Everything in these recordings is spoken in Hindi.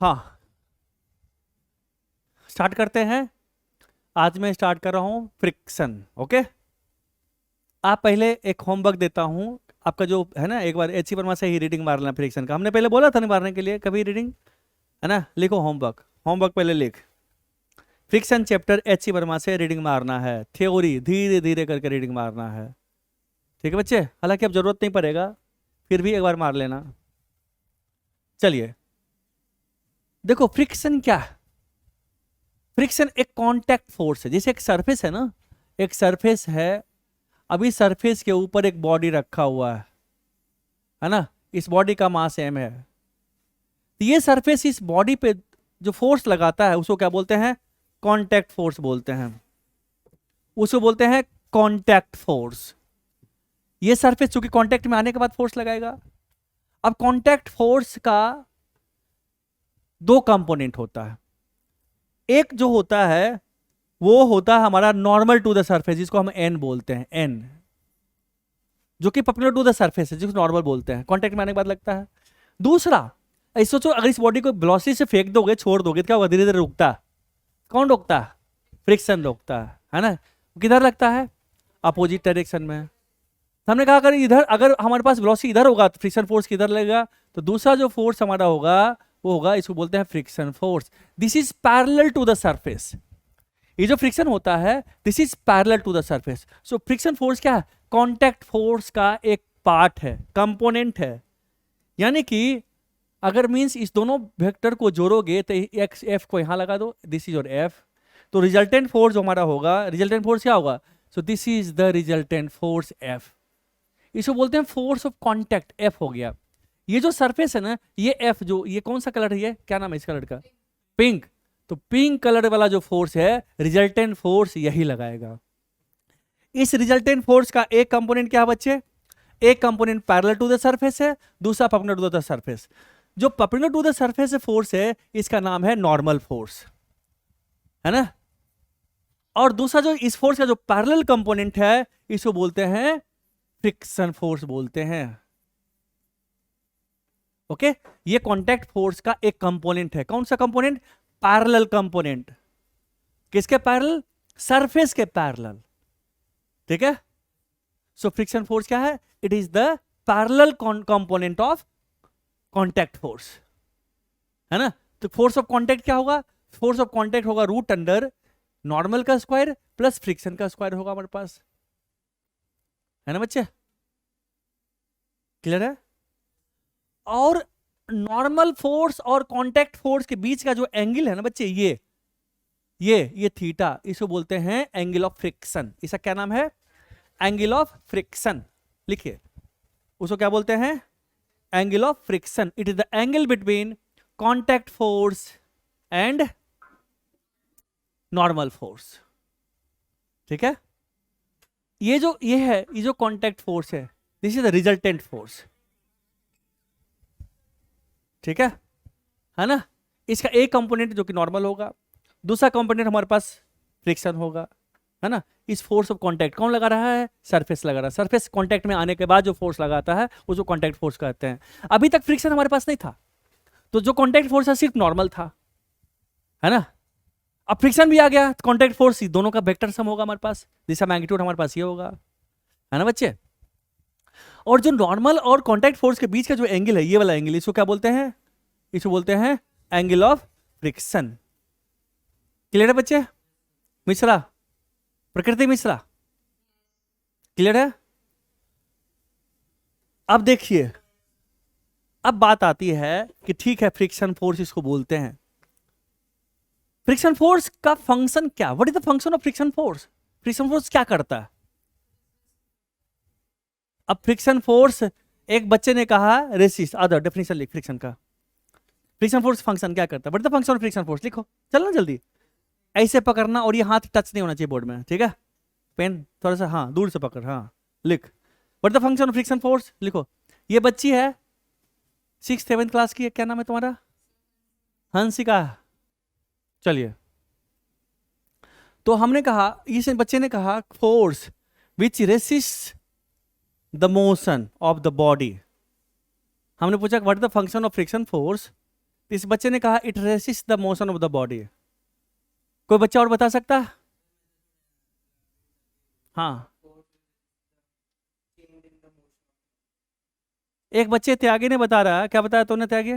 हाँ, स्टार्ट करते हैं। आज मैं स्टार्ट कर रहा हूं फ्रिक्शन। ओके, आप पहले एक होमवर्क देता हूं आपका जो है ना, एक बार एच वर्मा से ही रीडिंग मारना फ्रिक्शन का। हमने पहले बोला था नहीं मारने के लिए कभी रीडिंग, है ना। लिखो होमवर्क, होमवर्क पहले लिख। फ्रिक्शन चैप्टर एच वर्मा से रीडिंग मारना है, थ्योरी धीरे धीरे करके रीडिंग मारना है। ठीक है बच्चे, हालांकि अब जरूरत नहीं पड़ेगा, फिर भी एक बार मार लेना। चलिए देखो, फ्रिक्शन क्या है। फ्रिक्शन एक कांटेक्ट फोर्स है। जैसे एक सरफेस है ना, एक सरफेस है, अभी सरफेस के ऊपर एक बॉडी रखा हुआ है ना। इस बॉडी का मास m है। तो ये सरफेस इस बॉडी पे जो फोर्स लगाता है उसको क्या बोलते हैं? कांटेक्ट फोर्स बोलते हैं। उसको बोलते हैं कांटेक्ट फोर्स। ये सरफेस चूंकि कांटेक्ट में आने के बाद फोर्स लगाएगा। अब कांटेक्ट फोर्स का दो कंपोनेंट होता है। एक जो होता है वो होता है हमारा नॉर्मल टू द सरफेस, जिसको हम n बोलते हैं, n, जो कि परपेंडिकुलर टू द सरफेस है, जिसको नॉर्मल बोलते हैं, कांटेक्ट में आने के बाद लगता है। दूसरा, ऐसे सोचो अगर इस बॉडी को वेलोसिटी से फेंक दोगे, छोड़ दोगे, तो क्या होगा? धीरे धीरे रुकता है। कौन रोकता है? फ्रिक्शन रोकता है ना। किधर लगता है? अपोजिट डायरेक्शन में। तो हमने कहा अगर इधर, अगर हमारे पास वेलोसिटी इधर होगा तो फ्रिक्शन फोर्स किधर लगेगा? तो दूसरा जो फोर्स हमारा होगा वो होगा, इसको बोलते हैं friction force. This is parallel to the surface. ये जो फ्रिक्शन होता है this is parallel to the surface. So friction force क्या है? कांटेक्ट फोर्स का एक पार्ट है, कंपोनेंट है। यानी कि अगर मींस इस दोनों वेक्टर को जोड़ोगे तो एक्स एफ को यहां लगा दो, दिस इज योर एफ, तो रिजल्टेंट फोर्स जो हमारा होगा, रिजल्टेंट फोर्स क्या होगा? सो this is the resultant force F. इसको बोलते हैं फोर्स ऑफ कांटेक्ट, एफ हो गया। ये जो सरफेस है ना, ये एफ, जो ये कौन सा कलर है, ये क्या नाम है इस कलर का? पिंक। तो पिंक कलर वाला जो फोर्स है, रिजल्टेंट फोर्स यही लगाएगा। इस रिजल्टेंट फोर्स का एक कंपोनेंट क्या है बच्चे? एक component parallel to the surface है, दूसरा परपेंडिकुलर टू द सरफेस। जो perpendicular to the surface force है इसका नाम है नॉर्मल फोर्स, है ना। और दूसरा जो इस फोर्स का जो पैरेलल कंपोनेंट है इसको बोलते हैं फ्रिक्शन फोर्स बोलते हैं। ओके, ये कांटेक्ट फोर्स का एक कंपोनेंट है। कौन सा कंपोनेंट? Parallel component. किसके पैरेलल? सरफेस के पैरेलल। ठीक है। सो फ्रिक्शन फोर्स क्या है? It is the parallel component of contact force, है ना। तो फोर्स ऑफ कांटेक्ट क्या होगा? फोर्स ऑफ कांटेक्ट होगा रूट अंडर नॉर्मल का स्क्वायर प्लस फ्रिक्शन का स्क्वायर होगा हमारे पास, है ना बच्चे। क्लियर है? और नॉर्मल फोर्स और कांटेक्ट फोर्स के बीच का जो एंगल है ना बच्चे, ये थीटा, इसको बोलते हैं एंगल ऑफ फ्रिक्शन। इसका क्या नाम है? Angle of friction. लिखिए, उसको क्या बोलते हैं? Angle of friction. It is the angle between contact force and normal force. ठीक है। ये जो कांटेक्ट फोर्स है, this is the resultant force. ठीक है ना। इसका एक कंपोनेंट जो कि नॉर्मल होगा, दूसरा कंपोनेंट हमारे पास फ्रिक्शन होगा, है ना। इस फोर्स ऑफ कांटेक्ट कौन लगा रहा है? सरफेस लगा रहा है। सरफेस कांटेक्ट में आने के बाद जो फोर्स लगाता है उसको कांटेक्ट फोर्स कहते हैं। अभी तक फ्रिक्शन हमारे पास नहीं था, तो जो कांटेक्ट फोर्स है सिर्फ नॉर्मल था, है ना। अब फ्रिक्शन भी आ गया, कांटेक्ट फोर्स दोनों का वेक्टर सम होगा हमारे पास, जिसका मैग्नीट्यूड हमारे पास ये होगा, है ना बच्चे। और जो नॉर्मल और कांटेक्ट फोर्स के बीच का जो एंगल है, ये वाला एंगल, इसको क्या बोलते हैं? इसको बोलते हैं एंगल ऑफ फ्रिक्शन। क्लियर है बच्चे? मिश्रा, प्रकृति मिश्रा, क्लियर है? अब देखिए, अब बात आती है कि ठीक है फ्रिक्शन फोर्स इसको बोलते हैं। फ्रिक्शन फोर्स का फंक्शन क्या? What is the function of friction force? Friction force क्या करता है? अब फ्रिक्शन फोर्स, एक बच्चे ने कहा रेसिस्ट, अदर डेफिनेशन लिख फ्रिक्शन का। फ्रिक्शन फोर्स फंक्शन क्या करता है? What is the function of friction force? लिखो, चलना जल्दी। ऐसे पकड़ना और ये हाथ टच नहीं होना चाहिए बोर्ड में, ठीक है। पेन थोड़ा सा, हाँ, दूर से पकड़, हाँ, लिख। What the function of friction force? लिखो। ये बच्ची है 6th-7th क्लास की है, क्या नाम है तुम्हारा? हंसिका। चलिए, तो हमने कहा, इस बच्चे ने कहा force which resist the motion of the body. हमने पूछा what is the function of friction force? तो इस बच्चे ने कहा it resist the motion of the body. कोई बच्चा और बता सकता है? हाँ, एक बच्चे त्यागी ने बता रहा है। क्या बताया तूने त्यागी?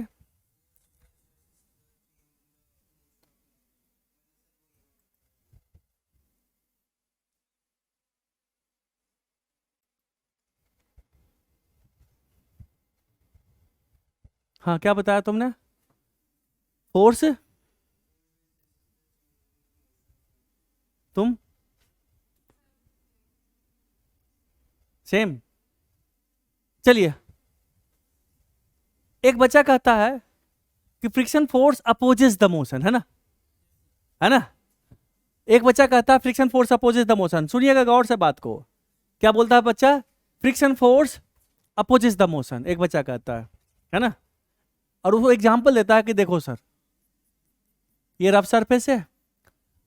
हाँ, क्या बताया तुमने? फोर्स। तुम सेम। चलिए, एक बच्चा कहता है कि friction force opposes the motion, है ना? है ना? एक बच्चा कहता है friction force opposes the motion. सुनिएगा गौर से बात को। क्या बोलता है बच्चा? Friction force opposes the motion, एक बच्चा कहता है ना? और वो एग्जांपल देता है कि देखो सर, ये रफ सरफेस है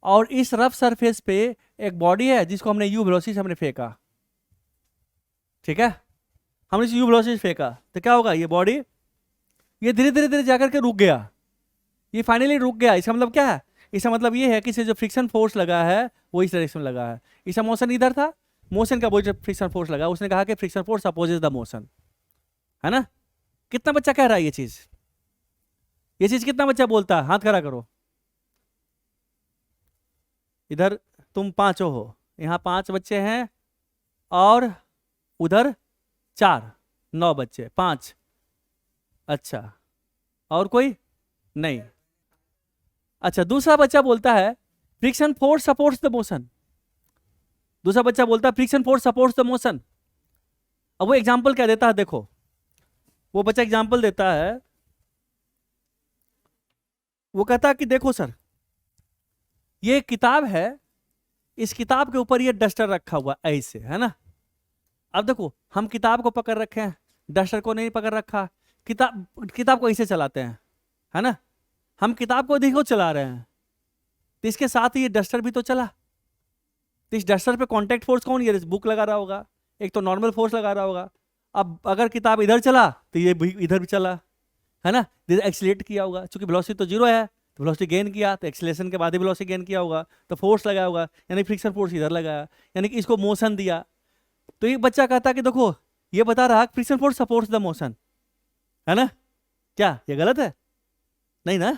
और इस रफ सरफेस पे एक बॉडी है जिसको हमने यू वेलोसिटी से हमने फेंका, ठीक है? हमने इसे यू वेलोसिटी से फेंका तो क्या होगा? ये बॉडी ये धीरे धीरे धीरे जाकर के रुक गया, ये फाइनली रुक गया। इसका मतलब क्या है? इसका मतलब ये है कि इसे जो फ्रिक्शन फोर्स लगा है वो इस डायरेक्शन में लगा है। इसका मोशन इधर था, मोशन का वजह फ्रिक्शन फोर्स लगा, उसने कहा कि friction force opposes the motion, है ना? कितना बच्चा कह रहा है ये चीज? ये चीज कितना बच्चा बोलता है? हाथ खड़ा करो। इधर तुम पांचों हो, यहाँ 5 बच्चे हैं और उधर 4, 9 बच्चे, 5। अच्छा, और कोई नहीं? अच्छा, दूसरा बच्चा बोलता है friction force supports the motion. दूसरा बच्चा बोलता है friction force supports the motion. अब वो एग्जांपल क्या देता है? देखो, वो बच्चा एग्जांपल देता है, वो कहता है कि देखो सर, ये एक किताब है, इस किताब के ऊपर ये डस्टर रखा हुआ ऐसे, है ना? अब देखो, हम किताब को पकड़ रखे हैं, डस्टर को नहीं पकड़ रखा। किताब को ऐसे चलाते हैं, है ना? हम किताब को देखो चला रहे हैं, तो इसके साथ ये डस्टर भी तो चला। तो इस डस्टर पे कांटेक्ट फोर्स कौन? ये बुक लगा रहा होगा, एक तो नॉर्मल फोर्स लगा रहा होगा। अब अगर किताब इधर चला तो ये भी इधर भी चला, है ना? एक्सीलरेट किया होगा, क्योंकि वेलोसिटी तो जीरो है, तो वेलोसिटी गेन किया, तो एक्सीलरेशन के बाद ही वेलोसिटी गेन किया होगा, तो फोर्स लगाया होगा, यानी फ्रिक्शन फोर्स इधर लगाया, यानी कि इसको मोशन दिया। तो ये बच्चा कहता है कि देखो, ये बता रहा friction force supports the motion, है ना? क्या ये गलत है? नहीं ना?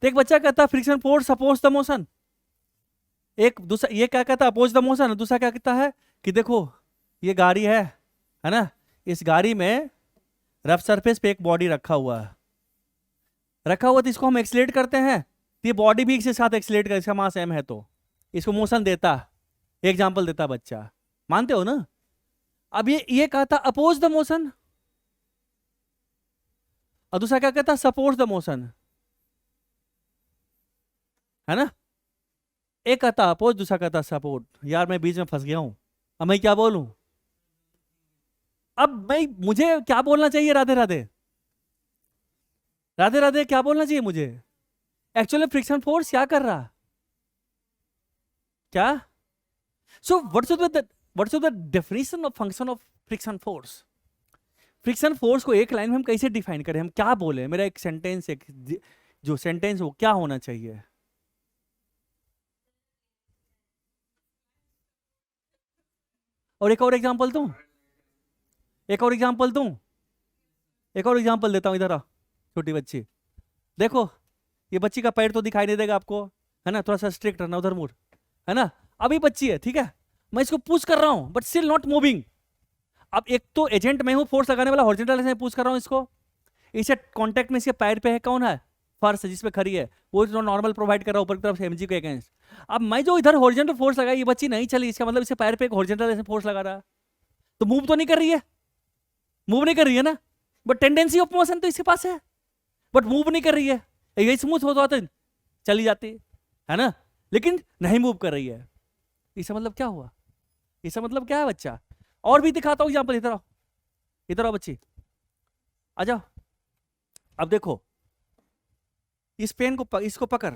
तो एक बच्चा कहता है friction force supports the motion, एक दूसरा ये क्या कहता है? Oppose the motion. दूसरा क्या कहता है कि देखो, ये गाड़ी है ना? इस गाड़ी में रफ सरफेस पे एक बॉडी रखा हुआ है, तो इसको हम एक्सीलरेट करते हैं, तो ये बॉडी भी इसके साथ एक्सीलरेट कर, इसका मास m है तो इसको मोशन देता। एग्जांपल देता बच्चा, मानते हो ना? अब ये कहता अपोज द मोशन, और दूसरा क्या कहता? सपोर्ट द मोशन, है ना? एक कहता अपोज, दूसरा कहता सपोर्ट। यार मैं बीच में फंस गया हूं, अब मैं क्या बोलूं? अब मुझे क्या बोलना चाहिए? राधे राधे, राधे राधे, क्या बोलना चाहिए मुझे? एक्चुअली फ्रिक्शन फोर्स क्या कर रहा? क्या? So what's the definition of function of friction force? Friction force को एक लाइन में हम कैसे डिफाइन करें? हम क्या बोले? मेरा एक सेंटेंस, एक जो सेंटेंस वो क्या होना चाहिए? और एक और एग्जांपल दूं, एक और एग्जांपल दूं, एक और एग्जांपल देता हूं। इधर आ, छोटी बच्ची, देखो, ये बच्ची का पैर तो दिखाई नहीं देगा आपको, है ना? थोड़ा सा स्ट्रिक्ट रहना, उधर मुड़, है ना? अभी बच्ची है, ठीक है? मैं इसको पुश कर रहा हूं बट स्टिल नॉट मूविंग। अब एक तो एजेंट मैं हूं, फोर्स लगाने वाला हॉरिजॉन्टल से पुश कर रहा हूं इसको, इसे कांटेक्ट में इसके पैर पे है, कौन है? फर्श जिस पे खड़ी है, वो जो नॉर्मल प्रोवाइड कर रहा है ऊपर की तरफ एमजी के अगेंस्ट। अब मैं जो इधर हॉरिजॉन्टल फोर्स लगाई, ये बच्ची नहीं चली, इसका मतलब इसे पैर पे एक हॉरिजॉन्टल फोर्स लगा रहा है, तो मूव तो नहीं कर रही है, मूव नहीं कर रही है ना? बट टेंडेंसी ऑफ मोशन तो इसके पास है, बट मूव नहीं कर रही है। यही स्मूथ होता तो चली जाती है ना? लेकिन नहीं मूव कर रही है। इसका मतलब क्या हुआ? इसका मतलब क्या है बच्चा? और भी दिखाता हूं एग्जांपल। इधर आओ, इधर आओ बच्ची, आ जाओ। अब देखो, इस पेन को इसको पकड़,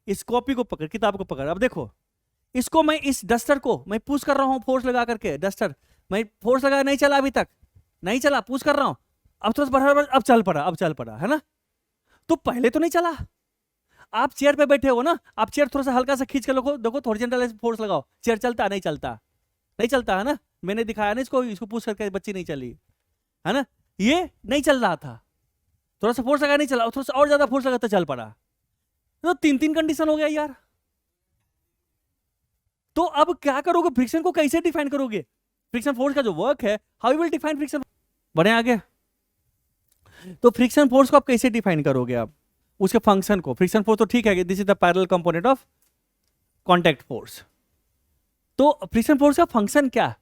इस कॉपी को पकड़, किताब को पकड़। अब देखो, इसको मैं इस डस्टर को मैं पुश कर रहा हूं फोर्स लगा करके, डस्टर मैं फोर्स लगा, नहीं चला अभी तक, नहीं चला, पुश कर रहा हूं, अब थोड़ा बढ़ा, अब चल पड़ा, अब चल पड़ा, है ना? तो पहले तो नहीं चला। आप चेयर पे बैठे हो ना, आप चेयर थोड़ा सा हल्का सा खींच के देखो, देखो हॉरिजॉन्टल फोर्स लगाओ, चेयर चलता नहीं चलता? नहीं चलता है ना। मैंने दिखाया ना इसको, इसको पूछ करके बच्ची नहीं चली है ना, ये नहीं चल रहा था, थोड़ा सा फोर्स लगा नहीं चला, थोड़ा सा और ज्यादा फोर्स लगा तो चल पड़ा। तो तीन तीन कंडीशन हो गया यार। तो अब क्या करोगे, फ्रिक्शन को कैसे डिफाइन करोगे? फ्रिक्शन फोर्स का जो वर्क है, how you will define friction. बढ़े आगे। तो फ्रिक्शन फोर्स को आप कैसे डिफाइन करोगे? आप उसके फंक्शन को, फ्रिक्शन फोर्स तो ठीक है, this is the parallel component of contact force. तो फ्रिक्शन फोर्स का फंक्शन क्या?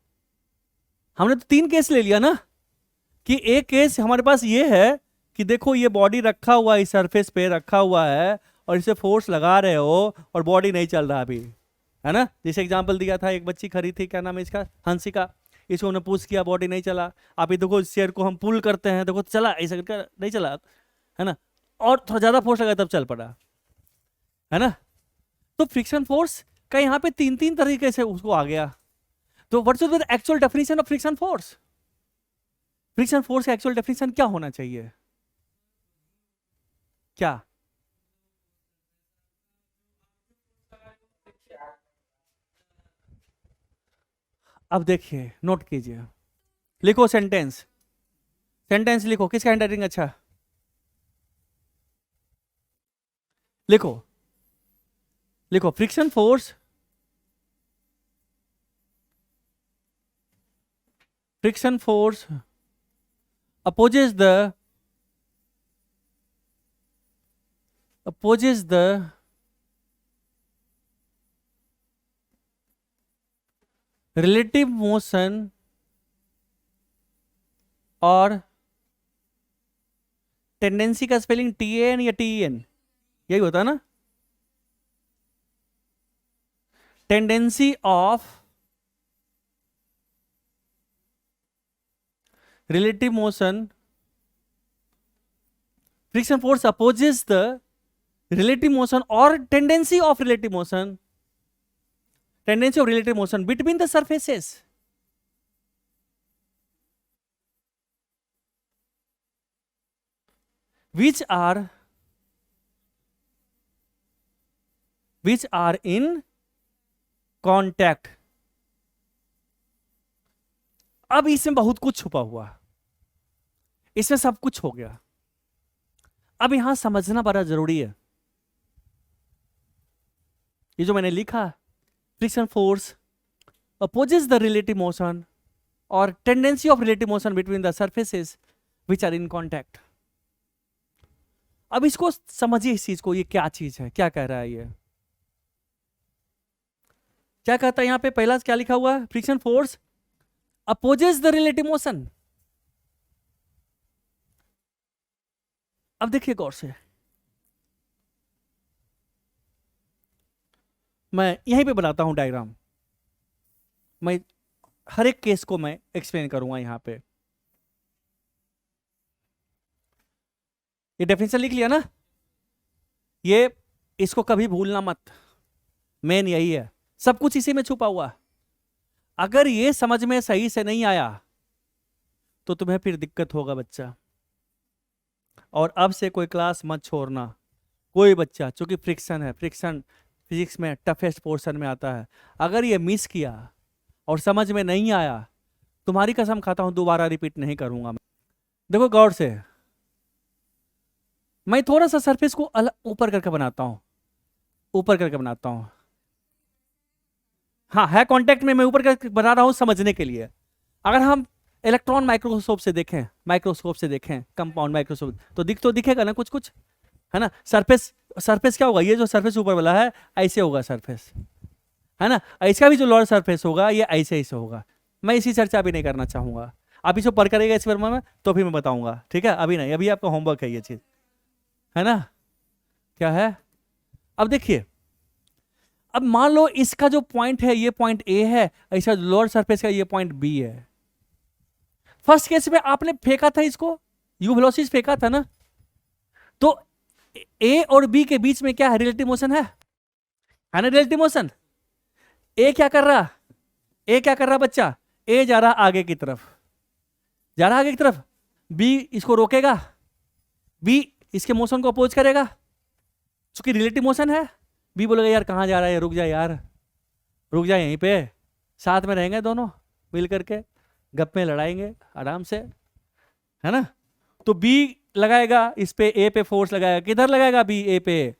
हमने तो तीन केस ले लिया ना, कि एक केस हमारे पास ये है कि देखो ये बॉडी रखा हुआ है, इस सरफेस पे रखा हुआ है और इसे फोर्स लगा रहे हो और बॉडी नहीं चल रहा अभी, है ना। जैसे एग्जांपल दिया था, एक बच्ची खड़ी थी, क्या नाम है इसका, हंसिका, इसको हमने पुश किया, बॉडी नहीं चला। आप ये देखो, इस चेयर को हम पुल करते हैं, देखो चला, ऐसा करके नहीं चला, है ना, और थोड़ा ज्यादा फोर्स लगा तब चल पड़ा, है ना। तो फ्रिक्शन फोर्स का यहाँ पे तीन तीन तरीके से उसको आ गया। तो what's the actual definition of friction force? Friction force का एक्चुअल डेफिनेशन क्या होना चाहिए? क्या? अब देखिए, नोट कीजिए, लिखो सेंटेंस, सेंटेंस लिखो। किसका हैंडराइटिंग अच्छा? लिखो, लिखो, friction force, friction force opposes the relative motion और टेंडेंसी का स्पेलिंग TAN या TEN यही होता है ना, tendency of relative motion, friction force opposes the relative motion or tendency of relative motion, tendency of relative motion between the surfaces which are in contact। अब इसमें बहुत कुछ छुपा हुआ, इसमें सब कुछ हो गया। अब यहां समझना बड़ा जरूरी है, ये जो मैंने लिखा, friction force opposes the relative motion or tendency of relative motion between the surfaces which are in contact। अब इसको समझिए, इस चीज को, ये क्या चीज है, क्या कह रहा है ये, क्या कहता है यहां पे? पहला क्या लिखा हुआ है? Friction force opposes the relative motion। अब देखिए गौर से, मैं यहीं पे बनाता हूं डायग्राम, मैं हर एक केस को मैं एक्सप्लेन करूंगा यहां पे। ये डेफिनेशन लिख लिया ना, ये इसको कभी भूलना मत, मेन यही है, सब कुछ इसी में छुपा हुआ। अगर ये समझ में सही से नहीं आया तो तुम्हें फिर दिक्कत होगा बच्चा। और अब से कोई क्लास मत छोड़ना, कोई बच्चा, क्योंकि फ्रिक्शन है, फ्रिक्शन फिजिक्स में टफेस्ट पोर्शन में आता है। अगर ये मिस किया और समझ में नहीं आया, तुम्हारी कसम खाता हूं दोबारा रिपीट नहीं करूंगा मैं। देखो गौर से, मैं थोड़ा सा सरफेस को ऊपर करके बनाता हूं, ऊपर करके बनाता हूं। हाँ है कांटेक्ट में, मैं ऊपर करके बना रहा हूं समझने के लिए। अगर हम इलेक्ट्रॉन माइक्रोस्कोप से देखें, माइक्रोस्कोप से देखें, कंपाउंड माइक्रोस्कोप, तो दिखेगा ना कुछ कुछ, है ना। सरफेस क्या होगा, ये जो सरफेस ऊपर वाला है ऐसे होगा सरफेस, है ना। इसका भी जो लोअर सरफेस होगा ये ऐसे ऐसे होगा। मैं इसी चर्चा भी नहीं करना चाहूंगा, आप इसको पढ़ करेगा इस वर्मा में तो फिर मैं बताऊंगा, ठीक है, अभी नहीं, अभी आपका होमवर्क है ये चीज, है ना। क्या है, अब देखिए, अब मान लो इसका जो पॉइंट है ये पॉइंट ए है, ऐसा लोअर सरफेस का ये पॉइंट बी है। फर्स्ट केस में आपने फेंका था इसको, यू वेलोसिटी फेंका था ना, तो ए और बी के बीच में क्या है, रिलेटिव मोशन है ना, रिलेटिव मोशन। ए क्या कर रहा, ए क्या कर रहा बच्चा, ए जा रहा आगे की तरफ, जा रहा आगे की तरफ, बी इसको रोकेगा, बी इसके मोशन को अपोज करेगा, क्योंकि रिलेटिव मोशन है। बी बोलेगा यार कहाँ जा रहा है, रुक जा यार, रुक जा, यहीं पे साथ में रहेंगे दोनों मिल करके, गप में लड़ाएंगे आराम से, है ना। तो बी लगाएगा इस पे, ए पे फोर्स लगाएगा, किधर लगाएगा बी, ए पे,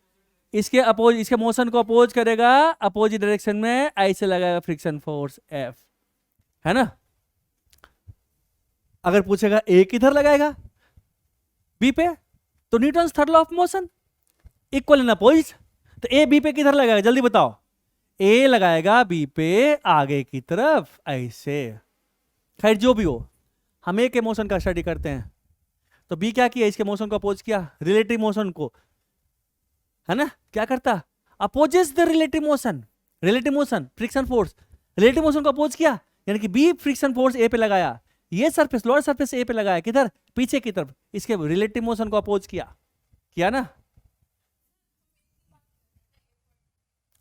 इसके अपोज, इसके मोशन को अपोज करेगा अपोजिट डायरेक्शन में, ऐसे लगाएगा फ्रिक्शन फोर्स एफ, है ना। अगर पूछेगा ए किधर लगाएगा बी पे, तो Newton third law of motion, equal and opposite. तो ए बी पे किधर लगाएगा जल्दी बताओ, ए लगाएगा बी पे आगे की तरफ ऐसे। खैर जो भी हो, हम ए के मोशन का स्टडी करते हैं। तो बी क्या किया, इसके मोशन को अपोज किया, रिलेटिव मोशन को, है ना, क्या करता, opposes the relative motion, relative motion friction force, relative motion को अपोज किया, यानी कि बी फ्रिक्शन फोर्स ए पे लगाया, ये सरफेस लोअर सरफेस ए पे लगाया, किधर, पीछे की तरफ, इसके रिलेटिव मोशन को अपोज किया ना।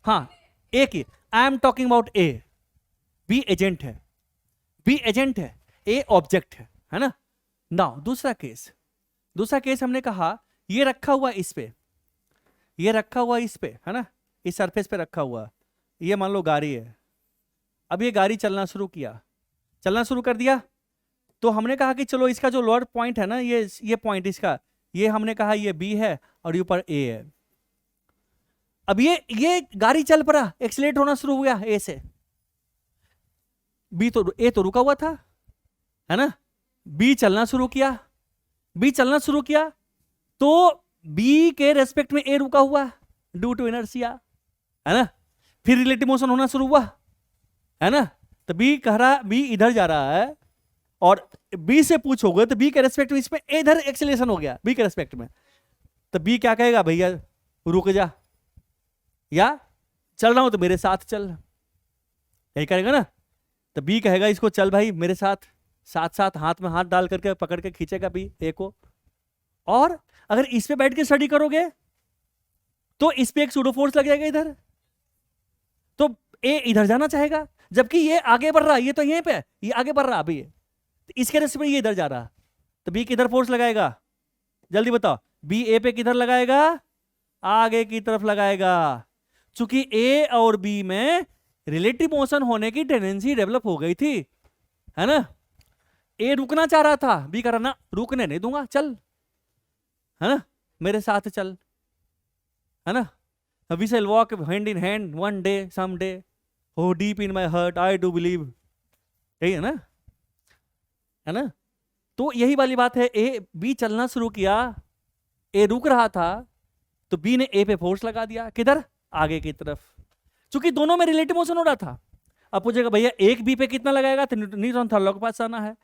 हाँ ए की, I am talking about A, B agent है, बी एजेंट है, ए ऑब्जेक्ट है ना। नाउ दूसरा केस हमने कहा ये रखा हुआ इस पे, ये रखा हुआ इस पे, है ना, इस सरफेस पे रखा हुआ, ये मान लो गाड़ी है। अब ये गाड़ी चलना शुरू कर दिया, तो हमने कहा कि चलो इसका जो लोअर पॉइंट है ना, ये पॉइंट इसका, ये हमने कहा ये बी है और ऊपर ए है। अब ये गाड़ी चल पड़ा, एक्सीलरेट होना शुरू हो गया ए से, ए तो रुका हुआ था, है ना। बी चलना शुरू किया, तो बी के रेस्पेक्ट में ए रुका हुआ ड्यू टू इनर्शिया, है ना। फिर रिलेटिव मोशन होना शुरू हुआ, है ना। तो बी कह रहा, बी इधर जा रहा है, और बी से पूछोगे तो बी के रेस्पेक्ट में इसमें इधर एक्सेलरेशन हो गया बी के रेस्पेक्ट में, तो बी क्या कहेगा, भैया रुक जा, या चल रहा हूं तो मेरे साथ चल, यही करेगा ना। तो बी कहेगा इसको चल भाई मेरे साथ, साथ हाथ में हाथ डाल करके पकड़ के खींचेगा बी ए को। और अगर इस पे बैठ के स्टडी करोगे तो इस पे एक सूडो फोर्स लग जाएगा इधर, तो ए इधर जाना चाहेगा, जबकि ये आगे बढ़ रहा, ये तो यहीं पे, ये आगे बढ़ रहा अभी, तो इसके रेस में ये इधर जा रहा, तो बी किधर फोर्स लगाएगा जल्दी बताओ, बी ए पे किधर लगाएगा, आगे की तरफ लगाएगा। चूंकि ए और बी में रिलेटिव मोशन होने की टेंडेंसी डेवलप हो गई थी, है ना। ए रुकना चाह रहा था, बी कह रहा ना रुकने नहीं दूंगा, चल, है ना, मेरे साथ चल, है ना। We shall walk hand in hand one day some day, oh deep in my heart I do believe, यही है ना, है ना। तो यही वाली बात है, ए बी चलना शुरू किया, ए रुक रहा था, तो बी ने ए पे फोर्स लगा दिया, किधर, आगे की तरफ, क्योंकि दोनों में रिलेटिव मोशन हो रहा था। अब पूछेगा भैया एक बी पे कितना लगाएगा, तो न्यूटन थर्ड लॉ के पास आना है,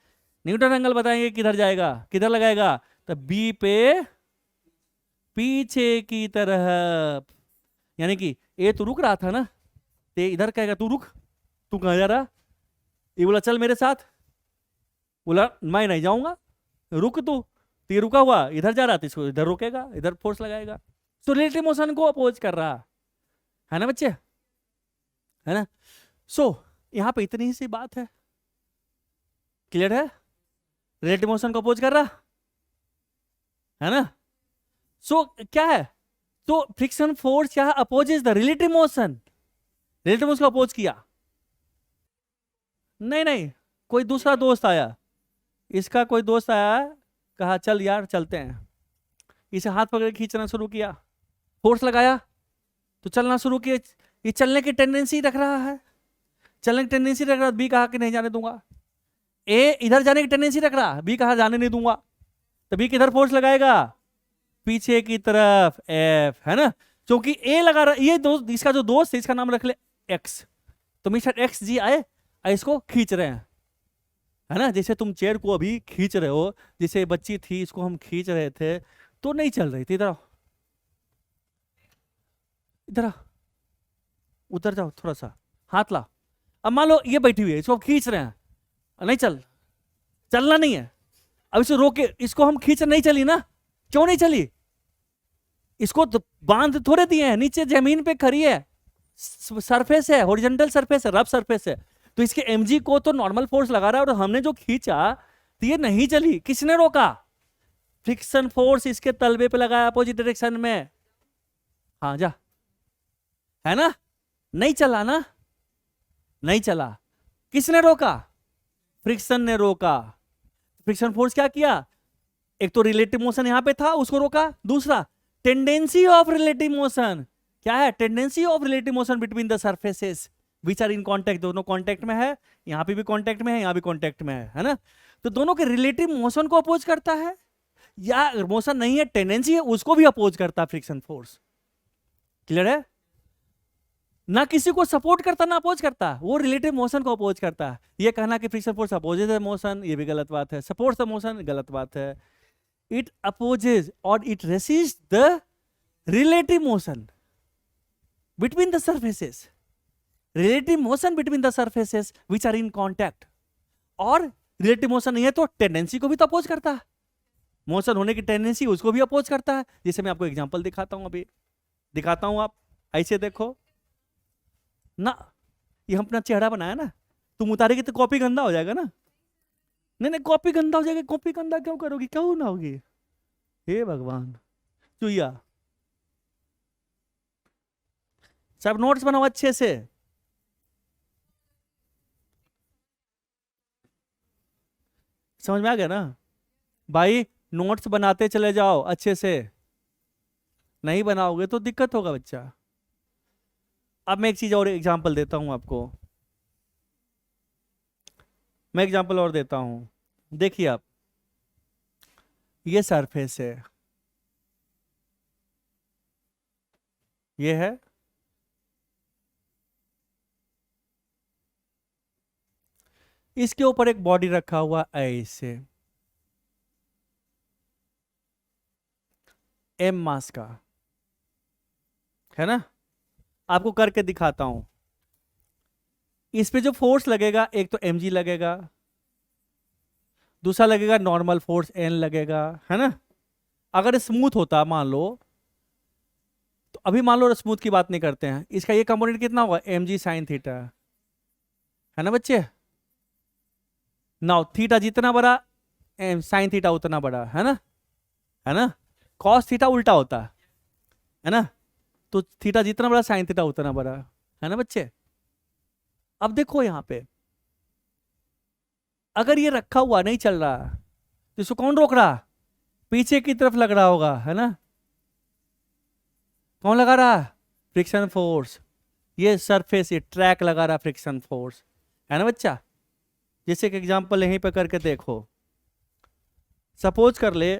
न्यूटन एंगल बताएंगे किधर जाएगा, किधर लगाएगा, तो बी पे पीछे की तरफ, यानी कि ए तो रुक रहा था ना, ते इधर कहेगा तू रुक, तू कहां जा रहा, ये बोला चल मेरे साथ, बोला मैं नहीं जाऊंगा, रुक तू, तो ये रुका हुआ इधर जा रहा था, इसको इधर रुकेगा, इधर फोर्स लगाएगा, तो रिलेटिव मोशन को अपोज कर रहा है ना बच्चे, है ना। सो यहां पे इतनी ही सी बात है, क्लियर है, रिलेटिव मोशन को अपोज कर रहा है ना। सो क्या है, तो फ्रिक्शन फोर्स क्या opposes the relative motion, relative motion को अपोज किया, नहीं कोई दूसरा दोस्त आया, इसका कोई दोस्त आया, कहा चल यार चलते हैं, इसे हाथ पकड़ के खींचना शुरू किया, फोर्स लगाया तो चलना शुरू किया, ये चलने की टेंडेंसी रख रहा है, चलने की टेंडेंसी रख रहा, बी कहा कि नहीं जाने दूंगा, ए इधर जाने की टेंडेंसी रख रहा, बी कहा जाने नहीं दूंगा, तो बी किधर फोर्स लगाएगा, पीछे की तरफ एफ, है ना। क्योंकि ए लगा रहा, ये दोस्त, इसका जो दोस्त है इसका नाम रख ले एक्स, तो मिस्टर एक्स जी आए, इसको खींच रहे हैं, है ना। जैसे तुम चेयर को अभी खींच रहे हो, जैसे बच्ची थी इसको हम खींच रहे थे, तो नहीं चल रही थी, इधर आओ, इधर आओ, उधर जाओ थोड़ा सा, हाथ ला। अब मान लो ये बैठी हुई है, इसको खींच रहे हैं, नहीं चलना नहीं है, अब इसे रोके, इसको हम खींच, नहीं चली ना, क्यों नहीं चली, इसको तो बांध थोड़े दिए हैं, नीचे जमीन पे खड़ी है, सरफेस है, हॉरिजॉन्टल सरफेस है, रफ सरफेस है, तो इसके एमजी को तो नॉर्मल फोर्स लगा रहा है, और हमने जो खींचा तो ये नहीं चली, किसने रोका, फ्रिक्शन फोर्स इसके तलबे पे लगाया अपोजिट डायरेक्शन में, हाँ जा, है ना, नहीं चला ना, नहीं चला, किसने रोका, फ्रिक्शन ने रोका। फ्रिक्शन फोर्स क्या किया, एक तो रिलेटिव मोशन यहां पे था उसको रोका, दूसरा टेंडेंसी ऑफ रिलेटिव मोशन, क्या है, tendency of relative motion between the surfaces which are in contact, दोनों कांटेक्ट में है, यहां पे भी कांटेक्ट में है, यहां भी कांटेक्ट में है ना, तो दोनों के रिलेटिव मोशन को अपोज करता है, या मोशन नहीं है टेंडेंसी है उसको भी अपोज करता है फ्रिक्शन फोर्स। क्लियर है, ना किसी को सपोर्ट करता ना अपोज करता, वो रिलेटिव मोशन को अपोज करता है। ये कहना कि friction force opposes the motion, ये भी गलत बात है, सपोर्ट्स द मोशन, गलत बात है। इट अपोजेज और it resist the relative motion between the surfaces, relative motion between the surfaces which are in contact, और रिलेटिव मोशन नहीं है तो टेंडेंसी को भी तो अपोज करता है, मोशन होने की टेंडेंसी उसको भी अपोज करता है। जैसे मैं आपको एग्जांपल दिखाता हूं, अभी दिखाता हूं, आप ऐसे देखो ना, ये हम अपना चेहरा बनाया ना, तुम उतारेगी तो कॉपी गंदा हो जाएगा ना, नहीं नहीं कॉपी गंदा हो जाएगा, कॉपी गंदा क्यों करोगी, क्यों ना होगी, हे भगवान, चुईया सब नोट्स बनाओ अच्छे से, समझ में आ गया ना भाई, नोट्स बनाते चले जाओ अच्छे से, नहीं बनाओगे तो दिक्कत होगा बच्चा। अब मैं एक चीज और एग्जांपल देता हूं आपको, मैं एग्जांपल और देता हूं, देखिए आप, ये सरफेस है, ये है, इसके ऊपर एक बॉडी रखा हुआ ऐसे एम मास का, है ना, आपको करके दिखाता हूं। इस पे जो फोर्स लगेगा, एक तो mg लगेगा, दूसरा लगेगा नॉर्मल फोर्स n लगेगा, है ना। अगर स्मूथ होता मान लो, तो अभी मान लो स्मूथ की बात नहीं करते हैं, इसका ये कंपोनेंट कितना होगा, mg साइन थीटा, है ना बच्चे। नाउ थीटा जितना बड़ा साइन थीटा उतना बड़ा, है ना, है ना, कॉस थीटा उल्टा होता है ना, तो थीटा जितना बड़ा साइन थीटा उतना बड़ा, है ना बच्चे। अब देखो यहां पे, अगर ये रखा हुआ नहीं चल रहा तो इसको कौन रोक रहा, पीछे की तरफ लग रहा होगा, है ना, कौन लगा रहा, फ्रिक्शन फोर्स, ये सरफेस, ये ट्रैक लगा रहा फ्रिक्शन फोर्स, है ना बच्चा। जैसे कि एग्जांपल यहीं पे करके देखो, सपोज कर ले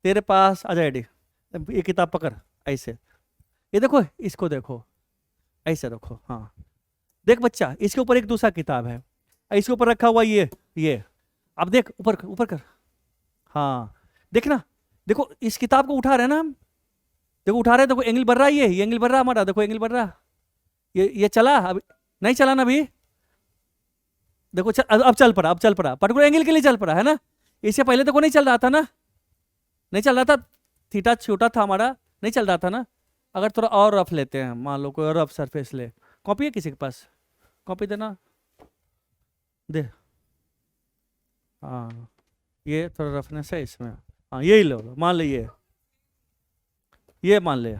तेरे पास आ जाए, ये किताब पकड़ ऐसे, ये देखो, इसको देखो, ऐसे रखो, हाँ देख बच्चा, इसके ऊपर एक दूसरा किताब है, इसके ऊपर रखा हुआ ये, अब देख ऊपर ऊपर कर, हाँ देखना, देखो इस किताब को उठा रहे हैं ना हम, देखो उठा रहे हैं, देखो एंगल बढ़ रहा है, ये एंगल बढ़ रहा हमारा, देखो एंगल बढ़ रहा, ये चला, अब नहीं चला ना अभी, देखो अब चल पड़ा, अब चल पड़ा, पर्टिकुलर एंगल के लिए चल पड़ा, है ना। इससे पहले देखो नहीं चल रहा था ना, नहीं चल रहा था, थीटा छोटा था हमारा, नहीं चल रहा था ना। अगर थोड़ा और रफ लेते हैं, मान लो कोई रफ सरफेस ले, कॉपी है किसी के पास, कॉपी देना दे, हाँ ये थोड़ा रफनेस है इसमें, हाँ यही लो, मान लो ये मान ले,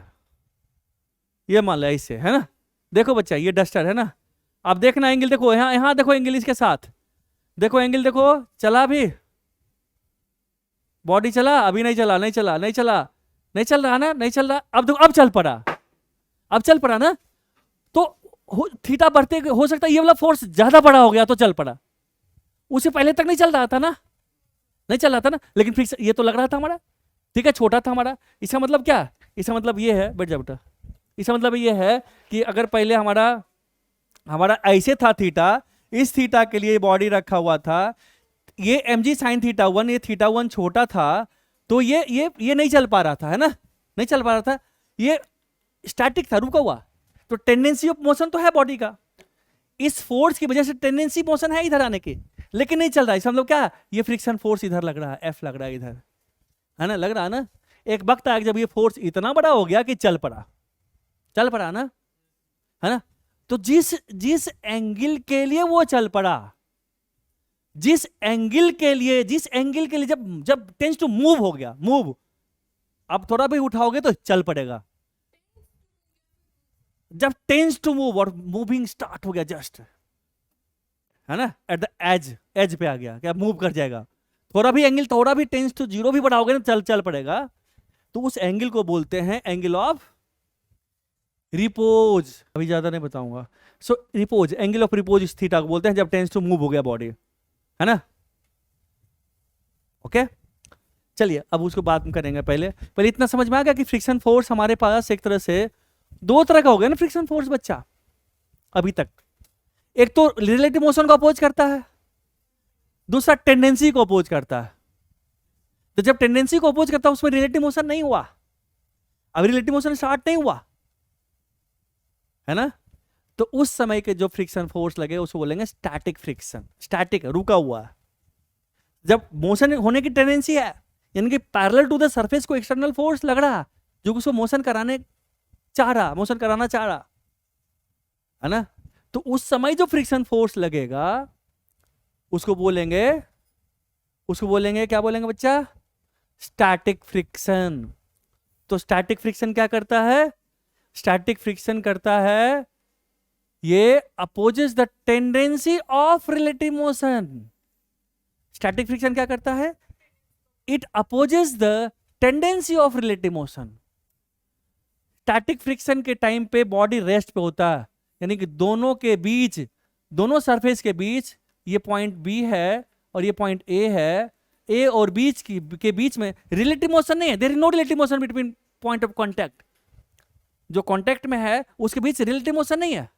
ये मान ले ऐसे, है ना। देखो बच्चा ये डस्टर है ना, अब देखना एंगल, देखो यहाँ यहाँ देखो एंगल इसके साथ, देखो एंगल देखो, चला भी, बॉडी चला, अभी नहीं चला, नहीं चला, नहीं चला, नहीं चल रहा ना, नहीं चल रहा, अब देखो अब चल पड़ा, अब चल पड़ा ना, तो थीटा बढ़ते हो सकता है ये वाला फोर्स ज्यादा बड़ा हो गया तो चल पड़ा, उससे पहले तक नहीं चल रहा था ना, नहीं चल रहा था ना, लेकिन फिक्स ये तो लग रहा था हमारा, ठीक है, छोटा था हमारा। इसका मतलब क्या, इसका मतलब ये है, बैठ जा बेटा, इसका मतलब ये है कि अगर पहले हमारा ऐसे था थीटा, इस थीटा के लिए बॉडी रखा हुआ था, ये mg साइन थीटा 1, ये थीटा 1 छोटा था, तो ये नहीं चल पा रहा था, है ना, नहीं चल पा रहा था, ये स्टैटिक था, रुका हुआ, तो टेंडेंसी ऑफ मोशन तो है बॉडी का, इस फोर्स की वजह से टेंडेंसी मोशन है इधर आने की, लेकिन नहीं चल रहा है, इसका मतलब क्या, ये फ्रिक्शन फोर्स इधर लग रहा है, एफ लग रहा है इधर, है ना, लग रहा है ना। एक वक्त आया जब ये फोर्स इतना बड़ा हो गया कि चल पड़ा ना, है ना, तो जिस एंगल के लिए वो चल पड़ा, जिस एंगल के लिए जब जब टेंस टू मूव हो गया, मूव, अब थोड़ा भी उठाओगे तो चल पड़ेगा। जब टेंस टू मूव और मूविंग स्टार्ट हो गया जस्ट, है ना, एट द एज पे आ गया, क्या मूव कर जाएगा। थोड़ा भी एंगल, थोड़ा भी टेंस टू जीरो भी बढ़ाओगे ना, चल पड़ेगा। तो उस एंगल को बोलते हैं एंगल ऑफ रिपोज। अभी ज्यादा नहीं बताऊंगा। सो रिपोज, एंगल ऑफ रिपोज इस थीटा को बोलते हैं जब टेंस टू मूव हो गया बॉडी, है ना। ओके, चलिए अब उसको बात में करेंगे। पहले इतना समझ में आ गया कि फ्रिक्शन फोर्स हमारे पास एक तरह से दो तरह का हो गया ना फ्रिक्शन फोर्स बच्चा अभी तक। एक तो रिलेटिव मोशन को अपोज करता है, दूसरा टेंडेंसी को अपोज करता है। तो जब टेंडेंसी को अपोज करता है उसमें रिलेटिव मोशन नहीं हुआ, अभी रिलेटिव मोशन स्टार्ट नहीं हुआ, है ना। तो उस समय के जो फ्रिक्शन फोर्स लगे उसको बोलेंगे स्टैटिक फ्रिक्शन। स्टैटिक, रुका हुआ। जब मोशन होने की टेंडेंसी है, यानी कि पैरेलल टू द सरफेस को एक्सटर्नल फोर्स लग रहा जो उसको मोशन कराना चाह रहा, है ना। तो उस समय जो फ्रिक्शन फोर्स लगेगा उसको बोलेंगे क्या बोलेंगे बच्चा? Static friction. तो स्टैटिक फ्रिक्शन क्या करता है? स्टैटिक फ्रिक्शन करता है, ये opposes the tendency of relative motion. Static friction क्या करता है? It opposes the tendency of relative motion. Static friction के टाइम पे बॉडी रेस्ट पे होता है, यानी कि दोनों के बीच, दोनों सरफेस के बीच, ये पॉइंट बी है और ये पॉइंट ए है, ए और बीच के बीच में रिलेटिव मोशन नहीं है। There is no relative motion between point of contact. जो कांटेक्ट में है उसके बीच रिलेटिव मोशन नहीं है,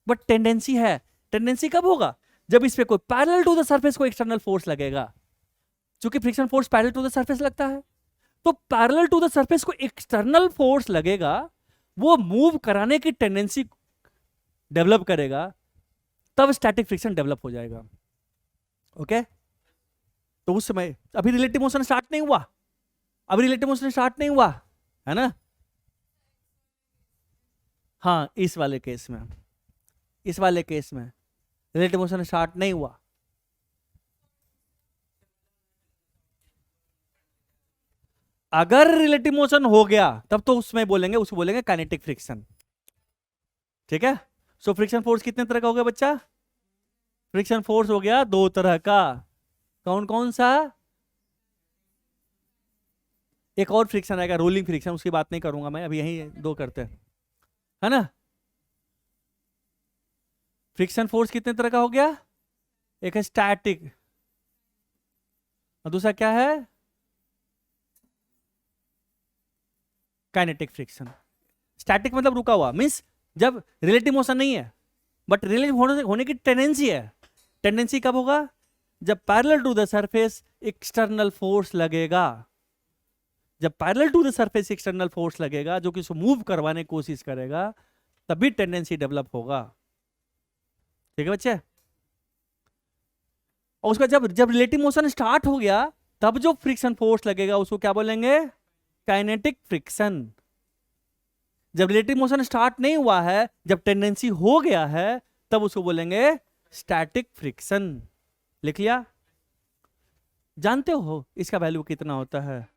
बट टेंडेंसी है। टेंडेंसी कब होगा? जब इस पे कोई पैरेलल टू द सरफेस को एक्सटर्नल फोर्स लगेगा। क्योंकि friction force parallel to the surface लगता है, तो पैरेलल टू द सरफेस को एक्सटर्नल फोर्स लगेगा, वो मूव कराने की टेंडेंसी डेवलप करेगा, तब स्टैटिक फ्रिक्शन डेवलप हो जाएगा। ओके, तो उस समय अभी रिलेटिव मोशन स्टार्ट नहीं हुआ, है ना। हाँ, इस वाले केस में रिलेटिव मोशन स्टार्ट नहीं हुआ। अगर रिलेटिव मोशन हो गया तब तो उसको बोलेंगे काइनेटिक फ्रिक्शन। ठीक है। सो फ्रिक्शन फोर्स कितने तरह का हो गया बच्चा? फ्रिक्शन फोर्स हो गया दो तरह का। कौन कौन सा? एक और फ्रिक्शन आएगा, रोलिंग फ्रिक्शन, उसकी बात नहीं करूंगा मैं अभी, यही दो करते हैं, है ना। फ्रिक्शन फोर्स कितने तरह का हो गया? एक है स्टैटिक और दूसरा क्या है? Kinetic friction. स्टैटिक मतलब रुका हुआ, मींस जब रिलेटिव मोशन नहीं है बट रिलेटिव होने की टेंडेंसी है। टेंडेंसी कब होगा? जब parallel to the surface external force लगेगा। जब parallel to the surface external force लगेगा जो कि उसको मूव करवाने की कोशिश करेगा, तभी टेंडेंसी डेवलप होगा। ठीक है बच्चे। और उसका जब रिलेटिव मोशन स्टार्ट हो गया तब जो फ्रिक्शन फोर्स लगेगा उसको क्या बोलेंगे? Kinetic friction. जब रिलेटिव मोशन स्टार्ट नहीं हुआ है, जब टेंडेंसी हो गया है, तब उसको बोलेंगे स्टैटिक फ्रिक्शन। लिख लिया? जानते हो इसका वैल्यू कितना होता है?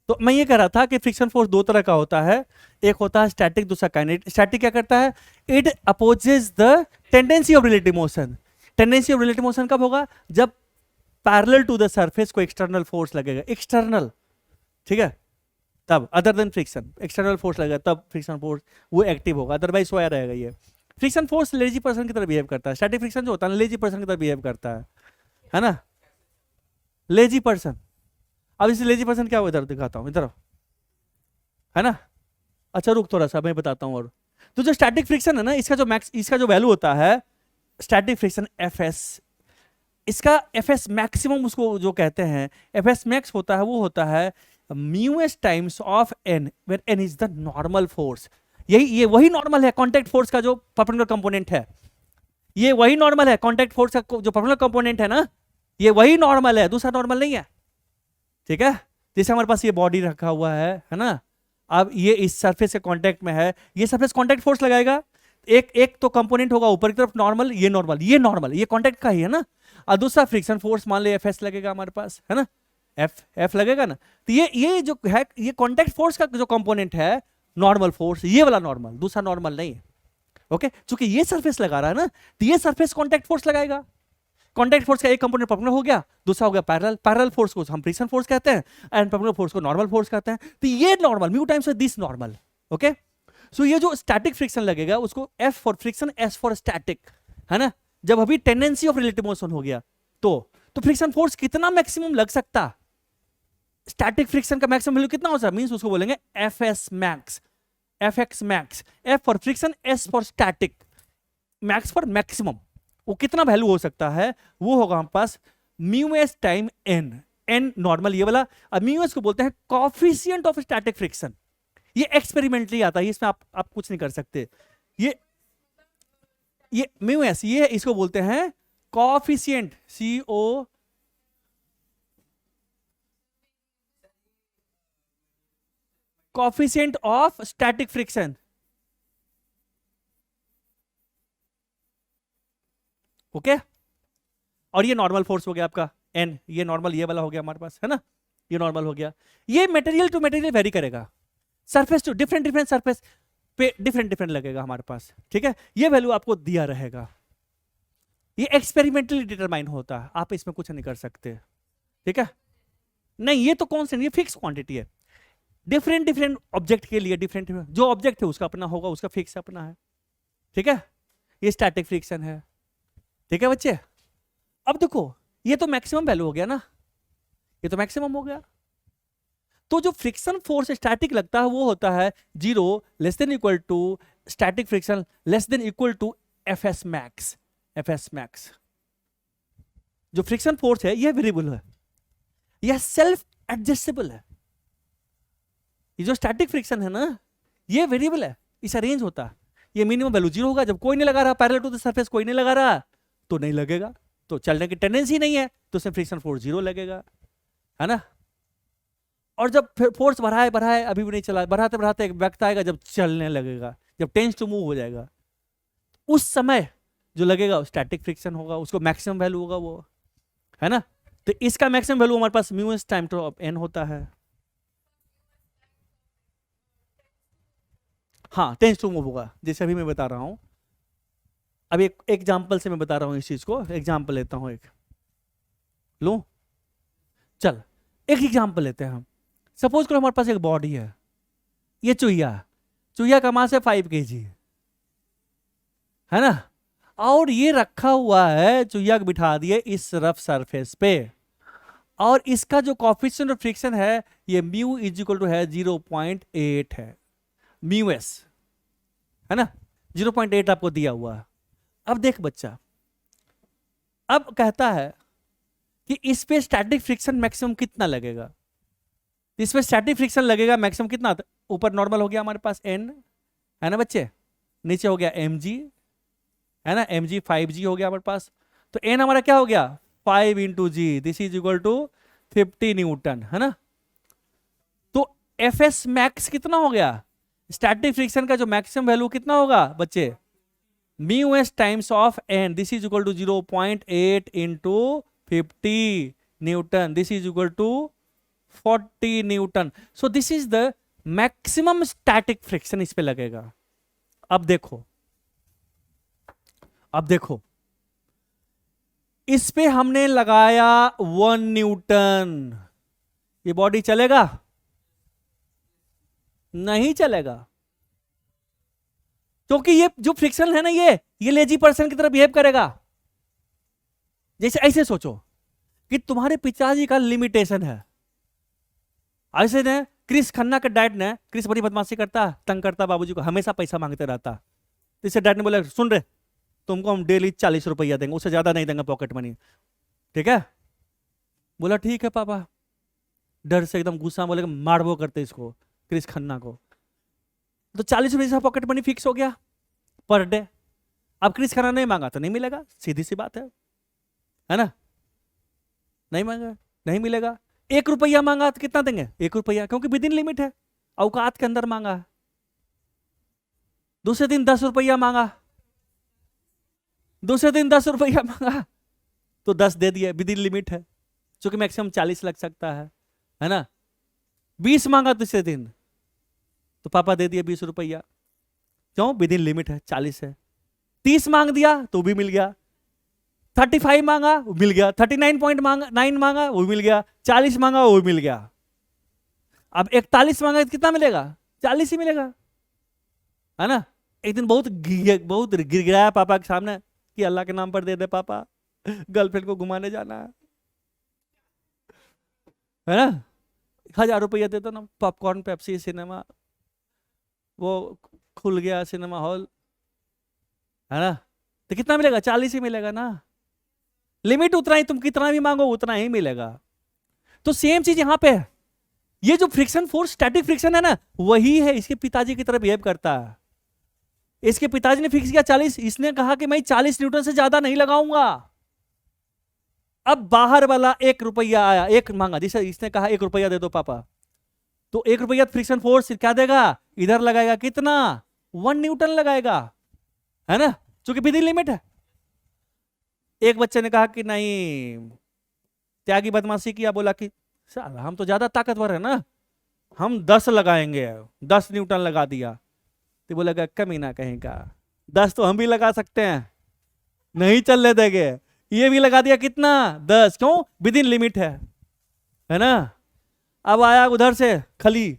तो मैं ये कह रहा था कि फ्रिक्शन फोर्स दो तरह का होता है, एक होता है स्टैटिक, दूसरा काइनेटिक। स्टैटिक क्या करता है? It opposes the tendency of relative motion. Tendency of relative motion कब होगा? जब पैरेलल टू द सरफेस को एक्सटर्नल फोर्स लगेगा, एक्सटर्नल, ठीक है, तब, other than friction, external force लगेगा तब फ्रिक्शन फोर्स वो एक्टिव होगा, अदरवाइज सोया रहेगा। ये फ्रिक्शन फोर्स लेजी पर्सन की तरह बिहेव करता है। स्टैटिक फ्रिक्शन जो होता है लेजी पर्सन की तरह बिहेव करता है ना, लेजी पर्सन। अब इसे लेजी पर्सन क्या हो, इधर दिखाता हूं, इधर, है ना। अच्छा रुक थोड़ा सा, मैं बताता हूं। और तो जो स्टैटिक फ्रिक्शन है ना, इसका जो वैल्यू होता है स्टैटिक फ्रिक्शन एफएस, इसका एफएस मैक्सिमम उसको जो कहते हैं, एफएस मैक्स होता है, वो होता है mu s times of N, where N is the normal force. ये वही नॉर्मल है कांटेक्ट फोर्स का जो परपेंडिकुलर कंपोनेंट है, ये वही नॉर्मल है कांटेक्ट फोर्स का जो परपेंडिकुलर कंपोनेंट है ना, ये वही नॉर्मल है, दूसरा नॉर्मल नहीं है। ठीक है। जैसे हमारे पास ये बॉडी रखा हुआ है ना, अब ये इस सरफेस के कांटेक्ट में है, ये सरफेस कांटेक्ट फोर्स लगाएगा, एक एक तो कंपोनेंट होगा ऊपर की तरफ नॉर्मल, ये नॉर्मल, ये नॉर्मल, ये कांटेक्ट का ही है ना। और दूसरा फ्रिक्शन फोर्स मान लो एफ एस लगेगा हमारे पास, है ना, एफ एफ लगेगा ना। तो ये जो है ये कांटेक्ट फोर्स का जो कंपोनेंट है नॉर्मल फोर्स, ये वाला नॉर्मल, दूसरा नॉर्मल नहीं है। ओके, चूंकि ये सरफेस लगा रहा है ना, तो ये सरफेस कांटेक्ट फोर्स लगाएगा। कांटेक्ट फोर्स का एक कंपोनेंट परपेंडिकुलर हो गया, दूसरा हो गया पैरेलल। पैरेलल फोर्स को हम फ्रिक्शन फोर्स कहते हैं एंड परपेंडिकुलर फोर्स को नॉर्मल फोर्स कहते हैं। तो ये normal mu times this normal. Okay, so ये जो स्टैटिक फ्रिक्शन लगेगा उसको F for friction, S for static, है ना। जब अभी टेंडेंसी ऑफ रिलेटिव मोशन हो गया तो फ्रिक्शन फोर्स कितना मैक्सिमम लग सकता, स्टैटिक फ्रिक्शन का मैक्सिमम वैल्यू कितना हो सकता, मींस उसको बोलेंगे F S max, F X max, F for friction, S for static, max for maximum. वो कितना वैल्यू हो सकता है, वो होगा हमारे पास mu S time N, N normal ये वाला। अब म्यू एस को बोलते हैं कॉफिशिएंट ऑफ स्टैटिक फ्रिक्शन। ये एक्सपेरिमेंटली आता है, इसमें आप कुछ नहीं कर सकते। ये म्यू एस, ये इसको बोलते हैं coefficient, C O, coefficient of static friction. Okay, और ये नॉर्मल फोर्स हो गया आपका एन, ये नॉर्मल ये वाला हो गया हमारे पास, है ना, ये नॉर्मल हो गया। ये मटेरियल टू मटेरियल वेरी करेगा, सरफेस टू डिफरेंट सरफेस पे डिफरेंट लगेगा हमारे पास, ठीक है। ये वैल्यू आपको दिया रहेगा, ये एक्सपेरिमेंटली डिटरमाइन होता है, आप इसमें कुछ नहीं कर सकते, ठीक है। नहीं, ये तो कांस्टेंट, ये फिक्स क्वांटिटी है। डिफरेंट ऑब्जेक्ट के लिए डिफरेंट, जो ऑब्जेक्ट है उसका अपना होगा, उसका फिक्स अपना है, ठीक है। ये स्टैटिक फ्रिक्शन है, ठीक है बच्चे। अब देखो ये तो मैक्सिमम वैल्यू हो गया ना, ये तो मैक्सिमम हो गया। तो जो फ्रिक्शन फोर्स स्टैटिक लगता है वो होता है 0 less than equal to static friction less than equal to F S max, F S max. जो फ्रिक्शन फोर्स है यह वेरिएबल है, यह सेल्फ एडजस्टेबल है। ये जो स्टैटिक फ्रिक्शन है ना ये वेरिएबल है, इसे रेंज होता है। ये मिनिमम वैल्यू 0 होगा, जब कोई नहीं लगा रहा पैरेलल टू द सरफेस, कोई नहीं लगा रहा तो नहीं लगेगा, तो चलने की टेंडेंसी नहीं है तो उसमें फ्रिक्शन फोर्स 0 लगेगा, है ना। और जब फोर्स बढ़ाए अभी भी नहीं चला, बढ़ाते बढ़ाते एक वक्त आएगा जब चलने लगेगा, जब टेंस टू मूव हो जाएगा, उस समय जो लगेगा स्टैटिक फ्रिक्शन होगा, उसको मैक्सिमम वैल्यू होगा वो, है ना। तो इसका मैक्सिमम वैल्यू हमारे पास mu S time two N होता है। हाँ, टेंस टू मूव होगा, जैसे अभी मैं बता रहा हूं। अब एक एग्जाम्पल से मैं बता रहा हूं इस चीज को, एग्जाम्पल लेता हूं, एक लो, चल एक एग्जाम्पल लेते हैं हम। सपोज करो हमारे पास एक बॉडी है, ये चुहिया का मास है 5 kg, है ना। और ये रखा हुआ है, चुहिया को बिठा दिए इस रफ सरफेस पे, और इसका जो कोएफिशिएंट ऑफ फ्रिक्शन है ये म्यू इज इक्वल टू है 0.8 है, म्यू एस, है ना, 0.8 आपको दिया हुआ है। अब देख बच्चा, अब कहता है कि इस पे स्टैटिक फ्रिक्शन मैक्सिमम कितना लगेगा। इस पे स्टैटिक फ्रिक्शन लगेगा मैक्सिमम कितना, ऊपर नॉर्मल हो गया हमारे पास n, है ना बच्चे, नीचे हो गया mg, है ना, mg 5g हो गया हमारे पास। तो n हमारा क्या हो गया 5 into g, this is equal to 50 newton, है ना। तो एफ एस मैक्स कितना हो गया, स्टैटिक फ्रिक्शन का जो मैक्सिमम वैल्यू कितना होगा बच्चे, mu s times of n, this is equal to 0.8 into 50 newton, this is equal to 40 newton. So this is the maximum static friction इस पे लगेगा। अब देखो, अब देखो, इस पे हमने लगाया 1 न्यूटन, ये बॉडी चलेगा, नहीं चलेगा, क्योंकि ये जो फ्रिक्शन है ना ये लेजी पर्सन की तरह बिहेव करेगा। जैसे ऐसे सोचो कि तुम्हारे पिताजी का लिमिटेशन है, ऐसे ने क्रिस खन्ना के डैड ने, क्रिस बड़ी बदमाशी करता, तंग करता बाबूजी को, हमेशा पैसा मांगते रहता। तो इससे डैड ने बोला सुन रहे तुमको हम डेली 40 रुपया देंगे, उससे ज्यादा नहीं देंगे पॉकेट मनी, ठीक है। बोला ठीक है पापा, डर से एकदम गुस्सा बोले मारबो करते इसको, क्रिस खन्ना को। तो 40 रुपये से पॉकेट मनी फिक्स हो गया पर डे। अब क्रिस खन्ना नहीं मांगा तो नहीं मिलेगा, सीधी सी बात है ना, नहीं मांगा नहीं मिलेगा। 1 रुपया मांगा तो कितना देंगे, 1 रुपया, क्योंकि विद इन लिमिट है, औकात के अंदर मांगा है। दूसरे दिन 10 रुपया मांगा, दूसरे दिन 10 रुपया मांगा, तो 10 दे दिए, विद इन लिमिट है, क्योंकि मैक्सिमम 40 लग सकता है ना। 20 मांगा दूसरे दिन, तो पापा दे दिए 20 रुपया, क्यों, विद इन लिमिट है, 40 है। 30 मांग दिया तो भी मिल गया, 35 मांगा वो मिल गया, 39.9 मांगा वो मिल गया, 40 मांगा वो मिल गया। अब 41 मांगा तो कितना मिलेगा, 40 ही मिलेगा, है ना। एक दिन बहुत गिड़गिड़ाया पापा के सामने कि अल्लाह के नाम पर दे दे पापा, गर्लफ्रेंड को घुमाने जाना है ना, 1000 रुपया दे दो ना, पॉपकॉर्न पेप्सी सिनेमा, वो खुल गया सिनेमा हॉल, है ना, तो कितना मिलेगा, 40 ही मिलेगा ना। लिमिट उतना ही, तुम कितना भी मांगो उतना ही मिलेगा। तो सेम चीज यहां पे है, ये जो फ्रिक्शन फोर्स स्टैटिक फ्रिक्शन है ना, वही है, इसके पिताजी की तरह बिहेव करता है। इसके पिताजी ने फिक्स किया 40, इसने कहा कि मैं 40 न्यूटन से ज्यादा नहीं लगाऊंगा। अब बाहर वाला 1 रुपया आया, एक मांगा, जिसे इसने कहा 1 रुपया दे दो पापा, तो 1 रुपया फ्रिक्शन फोर्स क्या देगा, इधर लगाएगा कितना, 1 न्यूटन लगाएगा, है ना, क्योंकि विद इन लिमिट है। एक बच्चे ने कहा कि नहीं, त्यागी बदमाशी किया, बोला कि सर हम तो ज्यादा ताकतवर है ना, हम 10 लगाएंगे, 10 न्यूटन लगा दिया। तो बोलेगा कमीना कहीं का, 10 तो हम भी लगा सकते हैं, नहीं चलने देंगे, ये भी लगा दिया कितना, 10, क्यों, विद इन लिमिट है ना। अब आया उधर से खली,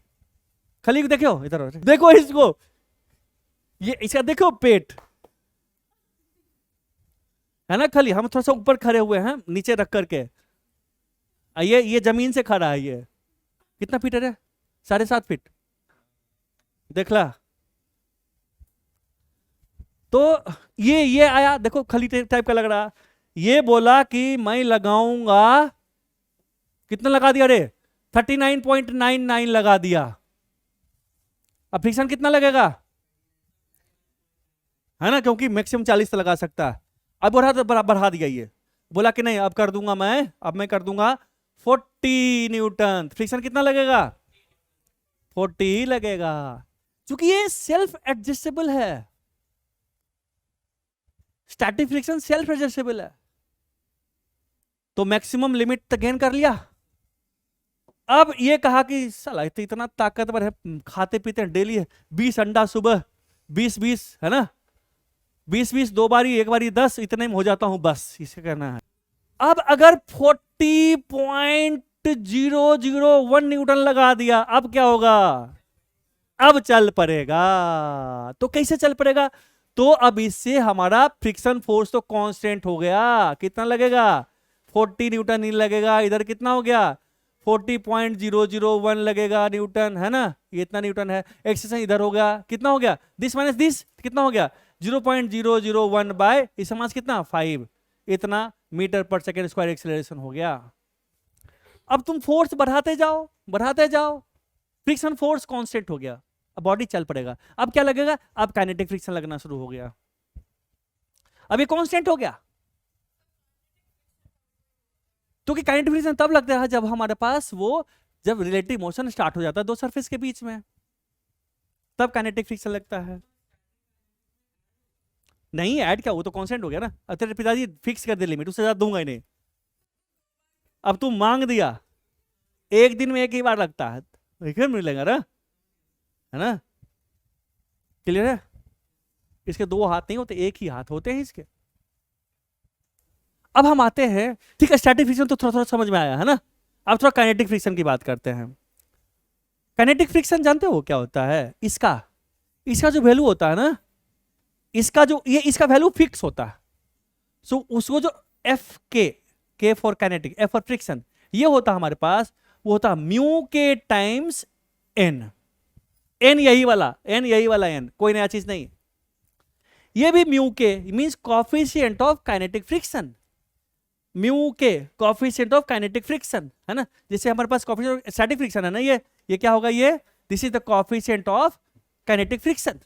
खली को देखो, इधर देखो इसको, ये इसका देखो पेट, है ना। खली, हम थोड़ा सा ऊपर खड़े हुए हैं, नीचे रख करके, ये जमीन से खड़ा है, ये कितना फीट है, 7.5 फीट, देखला। तो ये आया, देखो खली टाइप का लग रहा, ये बोला कि मैं लगाऊंगा, कितना लगा दिया रे, 39.99 लगा दिया। अब फ्रिक्शन कितना लगेगा, है ना, क्योंकि मैक्सिमम 40 लगा सकता है। अब बढ़ा दिया, ये बोला कि नहीं अब कर दूंगा मैं, अब मैं कर दूंगा 40 न्यूटन। फ्रिक्शन कितना लगेगा, 40 लगेगा, क्योंकि ये सेल्फ एडजस्टेबल है, स्टैटिक फ्रिक्शन सेल्फ एडजस्टेबल है। तो मैक्सिमम लिमिट तक गेन कर लिया। अब ये कहा कि साला इतना ताकतवर है, खाते पीते हैं डेली, 20 अंडा सुबह, 20-20, है ना, 20-20 2 बारी, 1 बारी 10, इतने में हो जाता हूं, बस इसे करना है। अब अगर 40.001 न्यूटन लगा दिया, अब क्या होगा, अब चल पड़ेगा। तो कैसे चल पड़ेगा, तो अब इससे हमारा फ्रिक्शन फोर्स तो कांस्टेंट हो गया, कितना लगेगा, 40 न्यूटन नहीं लगेगा, इधर कितना हो गया, 40.001 लगेगा न्यूटन, है ना, ये इतना न्यूटन है। एक्सेलरेशन इधर हो गया, कितना हो गया, दिस माइनस दिस, कितना हो गया, 0.001 बाय इस समास कितना 5, इतना मीटर पर सेकेंड स्क्वायर एक्सेलरेशन हो गया। अब तुम फोर्स बढ़ाते जाओ, बढ़ाते जाओ, फ्रिक्शन फोर्स कांस्टेंट हो गया, अब बॉडी चल पड़ेगा। अब क्या लगेगा, अब काइनेटिक फ्रिक्शन लगना शुरू हो गया, अब ये कांस्टेंट हो गया। क्योंकि काइनेटिक फ्रिक्शन तब लगता है जब हमारे पास वो, जब रिलेटिव मोशन स्टार्ट हो जाता है दो सरफेस के बीच में, तब काइनेटिक फ्रिक्शन लगता है। नहीं ऐड क्या, वो तो कांस्टेंट हो गया ना। अब तेरे पिताजी फिक्स कर दे लिमिट, उससे ज्यादा दूंगा ही नहीं। अब तू मांग दिया, एक दिन में एक ही बार लगता है, एक ही मिलेगा ना, है ना, क्लियर है। इसके 2 हाथ नहीं होते, एक ही हाथ होते हैं इसके। अब हम आते हैं, ठीक है, स्टैटिक फ्रिक्शन तो थोड़ा थोड़ा समझ में आया है ना। अब थोड़ा काइनेटिक फ्रिक्शन की बात करते हैं। काइनेटिक फ्रिक्शन जानते हो क्या होता है, इसका जो वैल्यू होता है ना, इसका जो ये इसका वैल्यू फिक्स होता है। सो उसको जो एफ के for kinetic, F for friction, ये होता है हमारे पास, वो होता है म्यू के टाइम्स एन, एन यही वाला एन, कोई नया चीज नहीं। ये भी म्यू के means coefficient of kinetic friction, mu के कोएफिशिएंट ऑफ काइनेटिक फ्रिक्शन, है ना। जैसे हमारे पास कोएफिशिएंट ऑफ स्टैटिक फ्रिक्शन है ना, ये क्या होगा, ये this is the coefficient of kinetic friction,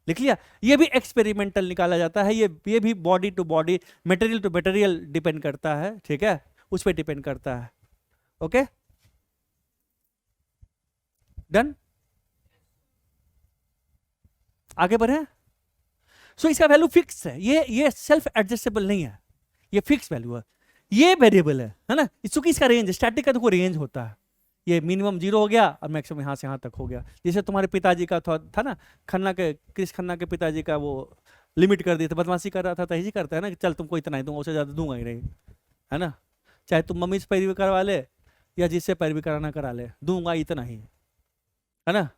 लिख लिया। ये भी एक्सपेरिमेंटल निकाला जाता है, ये भी body to body, material to material depend करता है, ठीक है, उस पर डिपेंड करता है। Okay done. आगे बढ़े। सो इसका वैल्यू फिक्स है, ये सेल्फ एडजस्टेबल नहीं है, ये फिक्स वैल्यू है, ये वेरिएबल है ना। चूंकि इसका रेंज, स्टैटिक का देखो रेंज होता है, ये मिनिमम 0 हो गया और मैक्सिमम यहाँ से यहाँ तक हो गया। जैसे तुम्हारे पिताजी का था ना, खन्ना के, क्रिस खन्ना के पिताजी का वो लिमिट कर दिए थे, बदमाशी कर रहा था तो यही करता है ना कि चल तुमको इतना ही दूंगा, उससे ज़्यादा दूंगा ही नहीं, है ना। चाहे तुम मम्मी से पैरवी करवा ले या जिससे पैरवी कराना करा ले, दूंगा इतना ही, है ना।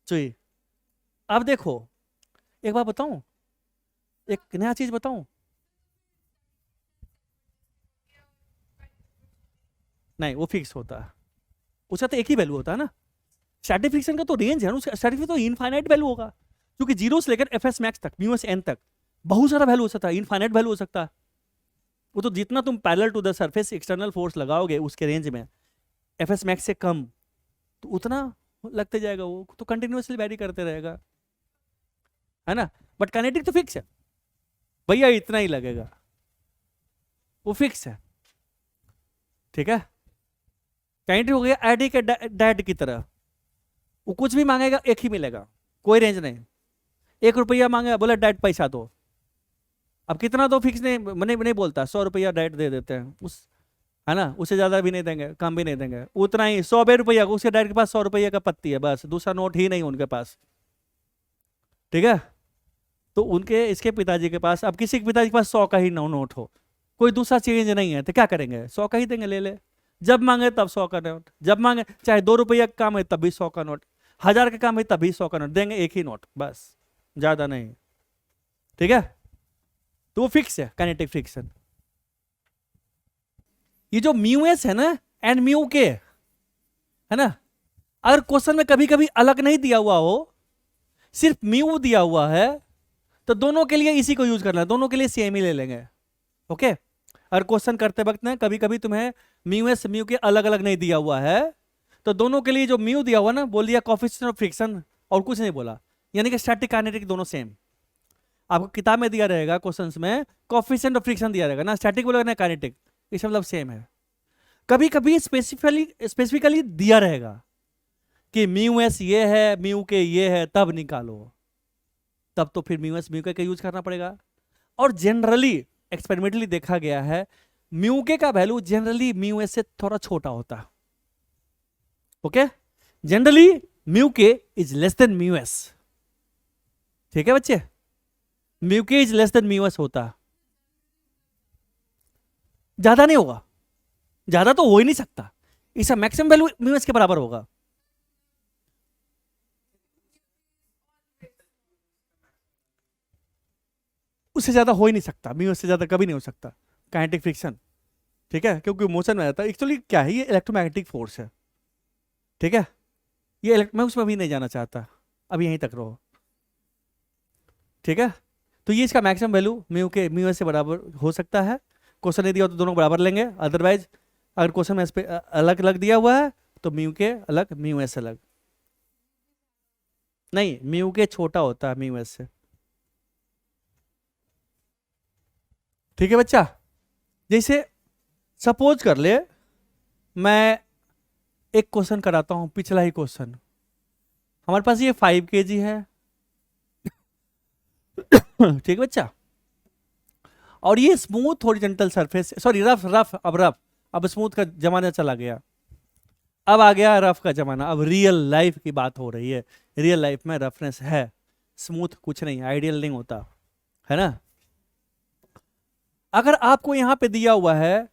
चलिए अब देखो, एक बात बताऊं, एक नया चीज बताऊं। नहीं वो फिक्स होता है, उसका तो एक ही वैल्यू होता है ना। स्ट्रैटिफिकेशन का तो रेंज है ना, उसका स्ट्रैटिफिकेशन तो इनफाइनाइट वैल्यू होगा, क्योंकि जीरो से लेकर एफ एस मैक्स तक, म्यू एस एन तक बहुत सारा वैल्यू हो सकता है, इनफाइनाइट वैल्यू हो सकता है। वो तो जितना तुम parallel to the surface external force लगाओगे उसके रेंज में, एफ एस मैक्स से कम, तो उतना लगते जाएगा, वो तो कंटिन्यूसली वैरी करते रहेगा, है ना। बट काइनेटिक तो फिक्स है, भैया इतना ही लगेगा, वो फिक्स है, ठीक है। काइनेटिक हो गया एडी के डैड की तरह, वो कुछ भी मांगेगा एक ही मिलेगा, कोई रेंज नहीं। 1 रुपया मांगेगा, बोला डैड पैसा दो, अब कितना तो फिक्स नहीं, मैंने नहीं बोलता, 100 रुपया डैड दे देते हैं उस, है ना, उससे ज़्यादा भी नहीं देंगे, कम भी नहीं देंगे, उतना ही 100 रुपया, उसके डैड के पास 100 रुपया का पत्ती है बस, दूसरा नोट ही नहीं उनके पास, ठीक है। तो उनके, इसके पिताजी के पास, अब किसी के पिताजी के पास 100 का ही नोट हो, कोई दूसरा चेंज नहीं है, तो क्या करेंगे, 100 का ही देंगे, ले ले, जब मांगे तब 100 का नोट, जब मांगे चाहे 2 रुपया का काम है तब भी 100 का नोट, 1000 का काम है तब भी 100 का नोट देंगे, एक ही नोट बस, ज्यादा नहीं, ठीक है। तो वो फिक्स है काइनेटिक फ्रिक्शन। ये जो म्यू एस है ना एंड म्यू के, है ना, अगर क्वेश्चन में कभी कभी अलग नहीं दिया हुआ हो, सिर्फ म्यू दिया हुआ है, तो दोनों के लिए इसी को यूज करना है, दोनों के लिए सेम ही ले लेंगे, ओके। और क्वेश्चन करते वक्त ना कभी कभी तुम्हें म्यू एस म्यू के अलग अलग नहीं दिया हुआ है, तो दोनों के लिए जो म्यू दिया हुआ ना, बोल दिया कोएफिशिएंट ऑफ फ्रिक्शन, और कुछ नहीं बोला, यानी कि स्टैटिक काइनेटिक दोनों सेम। आपको किताब में दिया रहेगा क्वेश्चंस में कोएफिशिएंट ऑफ फ्रिक्शन दिया रहेगा ना, स्टैटिक बोलेगा ना काइनेटिक, इसका मतलब सेम है। कभी कभी स्पेसिफिकली दिया रहेगा कि म्यू एस ये है, म्यू के ये है, तब निकालो, तब तो फिर म्यू एस म्यू के का यूज करना पड़ेगा। और जनरली एक्सपेरिमेंटली देखा गया है, म्यू के का वैल्यू जनरली म्यू एस से थोड़ा छोटा होता है, okay. Generally mu K is less than mu S, ठीक है बच्चे, mu K is less than mu S होता है, ज्यादा नहीं होगा, ज्यादा तो हो ही नहीं सकता, इसका मैक्सिमम वैल्यू म्यू एस के बराबर होगा। उससे ज्यादा हो ही नहीं सकता, म्यू एस से ज्यादा कभी नहीं हो सकता काइनेटिक फ्रिक्शन, ठीक है, क्योंकि मोशन में रहता है। एक्चुअली क्या है, ये इलेक्ट्रोमैग्नेटिक फोर्स है, ठीक है। ये मैं उसमें भी नहीं जाना चाहता, अब यहीं तक रहो, ठीक है। तो ये इसका मैक्सिमम वैल्यू म्यू के म्यू एस से बराबर हो सकता है, क्वेश्चन नहीं दिया तो दोनों बराबर लेंगे, अदरवाइज अगर क्वेश्चन में इस पे अलग अलग दिया हुआ है तो म्यू के अलग म्यू एस अलग, नहीं म्यू के छोटा होता है म्यू एस से, ठीक है बच्चा। जैसे सपोज कर ले मैं एक क्वेश्चन कराता हूं, पिछला ही क्वेश्चन, हमारे पास ये 5 kg है ठीक है बच्चा, और ये smooth horizontal surface, sorry rough rough, अब स्मूथ का जमाना चला गया, अब आ गया रफ का जमाना, अब रियल लाइफ की बात हो रही है, रियल लाइफ में रफनेस है, स्मूथ कुछ नहीं, आइडियल नहीं होता, है ना। अगर आपको यहां पे दिया हुआ है,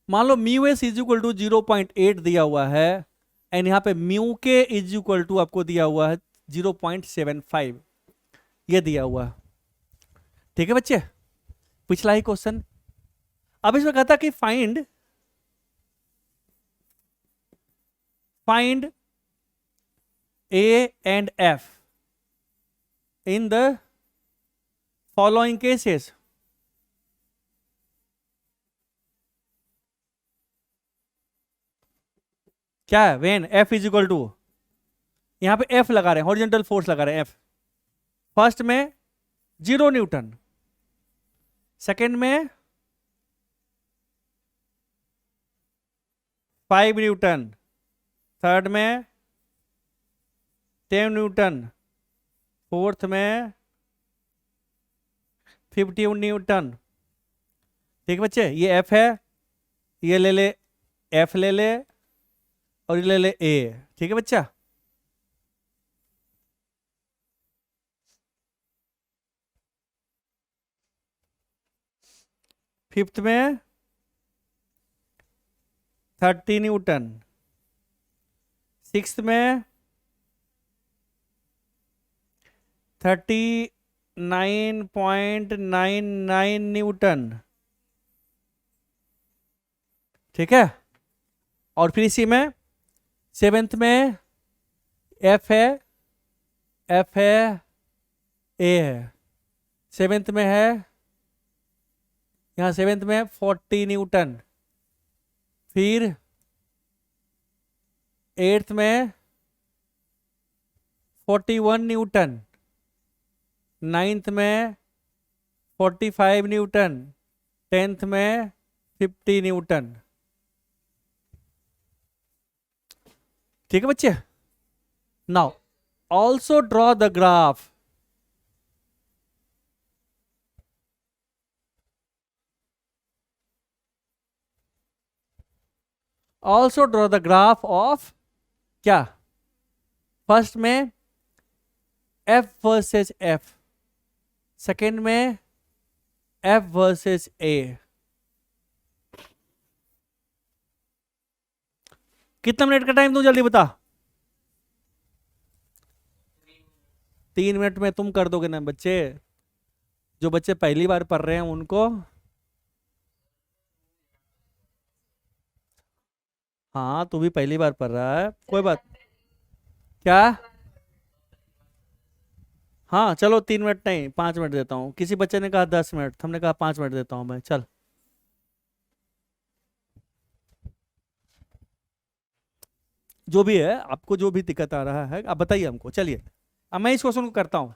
मान लो mu S is equal to 0.8 दिया हुआ है, एंड यहां पे mu K is equal to आपको दिया हुआ है 0.75, ये दिया हुआ है, ठीक है बच्चे, पिछला ही क्वेश्चन। अब इसमें कहता कि find a and f in the following cases, क्या है, when f is equal to, यहां पे एफ लगा रहे हैं, हॉरिजॉन्टल फोर्स लगा रहे हैं एफ, फर्स्ट में 0 न्यूटन, सेकेंड में 5 न्यूटन, थर्ड में 10 न्यूटन, फोर्थ में 50 न्यूटन। ठीक है बच्चे, ये एफ है, ये ले ले, एफ ले ले, और ये ले ले ए। ठीक है बच्चा, फिफ्थ में 30 न्यूटन, सिक्स्थ में 39.99 न्यूटन। ठीक है, और फिर इसी में सेवेंथ में एफ है, एफ है, ए है, सेवेंथ में है, यहाँ सेवेंथ में 40 न्यूटन। फिर एट्थ में 41 न्यूटन, नाइन्थ में 45 न्यूटन, टेंथ में 50 न्यूटन। ठीक है बच्चे, now also draw the graph. Also draw the graph of क्या, फर्स्ट में एफ वर्सेस एफ, सेकेंड में एफ वर्सेस ए। कितना मिनट का टाइम दूं, जल्दी बता। 3 मिनट में तुम कर दोगे ना बच्चे, जो बच्चे पहली बार पढ़ रहे हैं उनको। हाँ, तू भी पहली बार पढ़ रहा है, कोई बात। क्या, हाँ चलो 3 मिनट नहीं 5 मिनट देता हूँ। किसी बच्चे ने कहा 10 मिनट, हमने कहा 5 मिनट देता हूँ मैं, चल। जो भी है, आपको जो भी दिक्कत आ रहा है आप बताइए हमको। चलिए अब मैं इस क्वेश्चन को करता हूँ।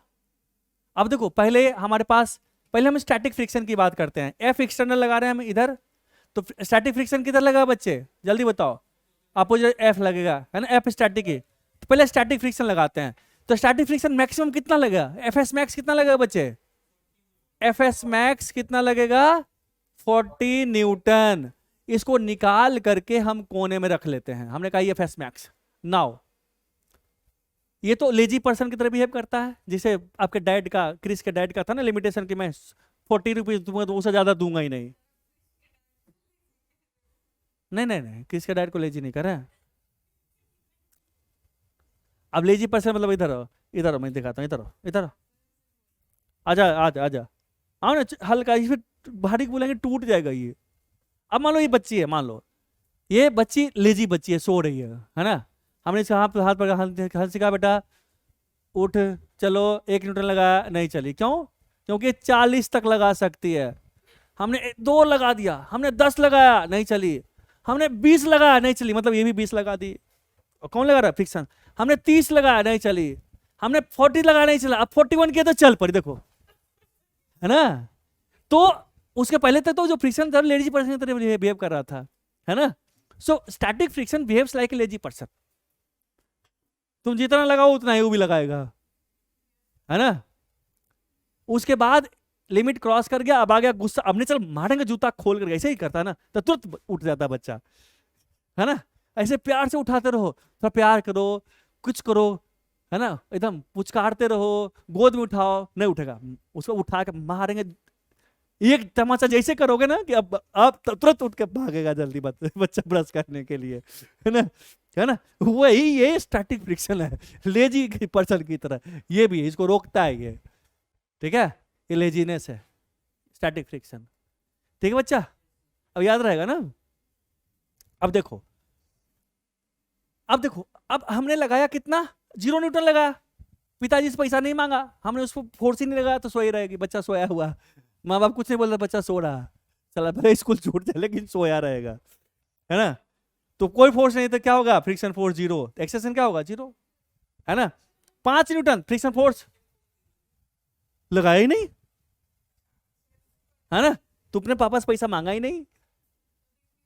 अब देखो, पहले हमारे पास, पहले हम स्टैटिक फ्रिक्शन की बात करते हैं। एफ एक्सटर्नल लगा रहे हैं हम इधर, तो स्टैटिक फ्रिक्शन किधर लगा बच्चे, जल्दी बताओ। अपोजिट एफ लगेगा, है ना, एफ स्टैटिक ही। तो पहले स्टैटिक फ्रिक्शन लगाते हैं। तो स्टैटिक फ्रिक्शन मैक्सिमम कितना लगेगा, एफ एस मैक्स कितना लगेगा बच्चे, एफ एस मैक्स कितना लगेगा, 40 न्यूटन। इसको निकाल करके हम कोने में रख लेते हैं। हमने कहा एफ एस मैक्स। नाउ ये तो लेजी पर्सन की तरह बिहेव करता है, जिसे आपके डैड का, क्रिस के डैड का था ना लिमिटेशन कि मैं 40 रुपीज दूंगा तो उससे ज्यादा दूंगा ही नहीं। नहीं नहीं नहीं, क्रिस के डैड को लेजी नहीं कर रहे हैं। अब लेजी पर्सन मतलब इधर आओ, इधर आओ, मैं दिखाता हूँ, इधर आओ, इधर आओ, आजा आजा आजा, आओ ना, हल्का इस पे भारी बोलेंगे टूट जाएगा ये। अब मान लो ये बच्ची है, मान लो ये बच्ची लेजी बच्ची है, सो रही है ना। हमने इसका हाथ हाथ पर हाथ से कहा बेटा उठ, चलो 1 न्यूटन लगाया, नहीं चली। क्यों, क्योंकि 40 तक लगा सकती है। हमने 2 लगा दिया, हमने 10 लगाया, नहीं चली। हमने 20 लगाया, नहीं चली, मतलब ये भी 20 लगा दी। और कौन लगा रहा है, फ्रिक्शन। हमने 30 लगाया, नहीं चली। हमने 40 लगाया, नहीं चला। अब 41 किया तो चल पड़ी, देखो, है ना। तो उसके पहले तक तो जो फ्रिक्शन था लेजी पर्सन की तरह बिहेव कर रहा था, है ना। So static friction behaves like a lazy person. तुम जितना लगाओ उतना ही वो भी लगाएगा, है ना। उसके बाद लिमिट क्रॉस कर गया, अब आ गया गुस्सा। अब नहीं, चल मारेंगे, जूता खोल कर, ऐसे ही करता है ना, तो तुरंत उठ जाता बच्चा, है ना। ऐसे प्यार से उठाते रहो, थोड़ा प्यार करो, कुछ करो, है ना, एकदम पुचकारते रहो, गोद में उठाओ, नहीं उठेगा। उसको उठा के मारेंगे, एक तमाचा जैसे करोगे ना कि अब तुरंत उठ के भागेगा जल्दी बच्चा ब्रश करने के लिए, है ना, है ना। वही ये स्टैटिक फ्रिक्शन है, लेजी पर्सन की तरह। ये भी है, इसको रोकता है ये, ठीक है। ये लेजीनेस है, स्टैटिक फ्रिक्शन। ठीक है बच्चा, अब याद रहेगा ना। अब देखो, अब देखो, अब हमने लगाया कितना, 0 न्यूटन लगाया। पिताजी से पैसा नहीं मांगा, हमने उसको फोर्स ही नहीं लगाया, तो सोई रहेगी, बच्चा सोया हुआ। माँ बाप कुछ नहीं बोल रहा, बच्चा सो रहा, चला भले स्कूल छूट जाए लेकिन सोया रहेगा, है ना। तो कोई फोर्स नहीं, तो क्या होगा, फ्रिक्शन फोर्स 0, एक्सेशन क्या होगा, 0, है ना। 5 न्यूटन फ्रिक्शन फोर्स लगाया ही नहीं, है ना। तो अपने पापा से पैसा मांगा ही नहीं,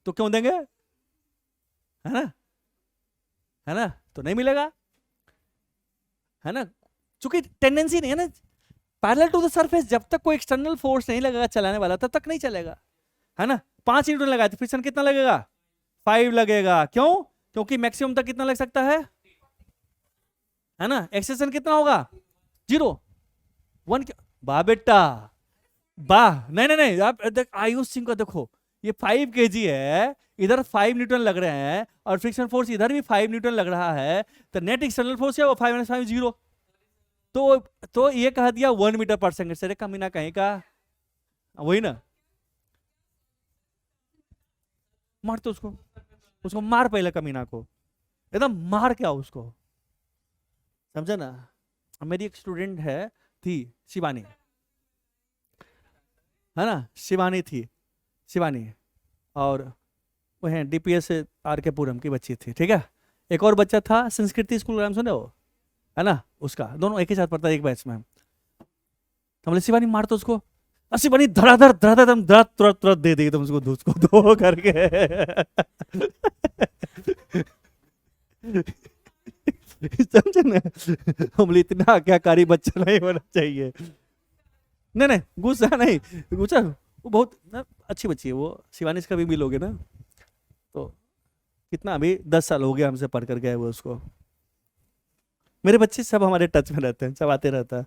तो क्यों देंगे, है ना, है ना, तो नहीं मिलेगा, है ना। चूंकि टेंडेंसी नहीं है ना, पैरेलल टू द सरफेस, जब तक कोई एक्सटर्नल फोर्स नहीं लगेगा चलाने वाला तब तक नहीं चलेगा, है ना। 5 न्यूटन लगाए तो फ्रिक्शन कितना लगेगा? 5 लगेगा। क्यों? क्योंकि मैक्सिमम तक कितना लग सकता है ना। एक्सेलेरेशन कितना होगा? 0 1। वाह बेटा वाह। नहीं नहीं नहीं, आप आयुष सिंह का देखो, ये 5 kg है, इधर 5 न्यूटन लग रहे हैं, और फ्रिक्शन फोर्स इधर भी 5 न्यूटन लग रहा है, तो नेट एक्सटर्नल फोर्स है वो 5 - 5 0। तो ये कह दिया 1 मीटर पर सेकंड से कमी ना कहीं का, वही ना। मार तो उसको मार पहले कमीना को, एकदम मार क्या उसको, समझे ना। मेरी एक स्टूडेंट है थी शिवानी, है ना, शिवानी थी, शिवानी, और वो है DPS आर के पुरम की बच्ची थी, ठीक है। एक और बच्चा था संस्कृति स्कूल, नाम सुने हो, है ना, उसका, दोनों एक ही साथ पढ़ता है एक बैच में। तो बोले शिवानी मार तो उसको, शिवानी धड़ाधड़ धड़ाधड़ तुम तुरंत तुरंत दे दी तुम उसको, उसको दो करके समझे ना। हम बोले इतना आज्ञाकारी बच्चा नहीं होना चाहिए। नहीं नहीं गुस्सा नहीं, गुस्सा, वो बहुत ना अच्छी बच्ची है वो, शिवानी से कभी मिलोगे ना तो, कितना अभी 10 साल हो गया हमसे पढ़ कर गए वो उसको। मेरे बच्चे सब हमारे टच में रहते हैं, सब आते रहता है,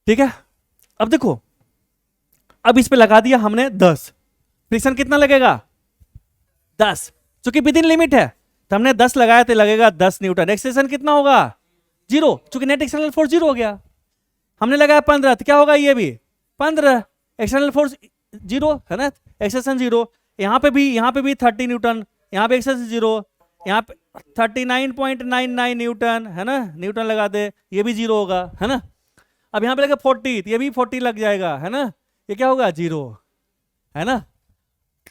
ठीक है। अब देखो, अब इस पे लगा दिया हमने 10, फ्रिक्शन कितना लगेगा? 10, चूंकि विद इन लिमिट है तो हमने 10 लगाया तो लगेगा 10 न्यूटन। एक्सेलेरेशन कितना होगा? 0, चूंकि नेट एक्सटर्नल फोर्स 0 हो गया। हमने लगाया 15 तो क्या होगा? ये भी 15, एक्सटर्नल फोर्स 0 है ना, एक्सेलेरेशन 0। यहाँ पे भी 30 न्यूटन, यहाँ पे एक्सेलेरेशन 0, यहाँ पे 39.99 न्यूटन, है ना, न्यूटन लगा दे, ये भी 0 होगा, है ना। अब यहाँ पे लगा 40 तो ये भी 40 लग जाएगा, है ना, ये क्या होगा? 0, है ना।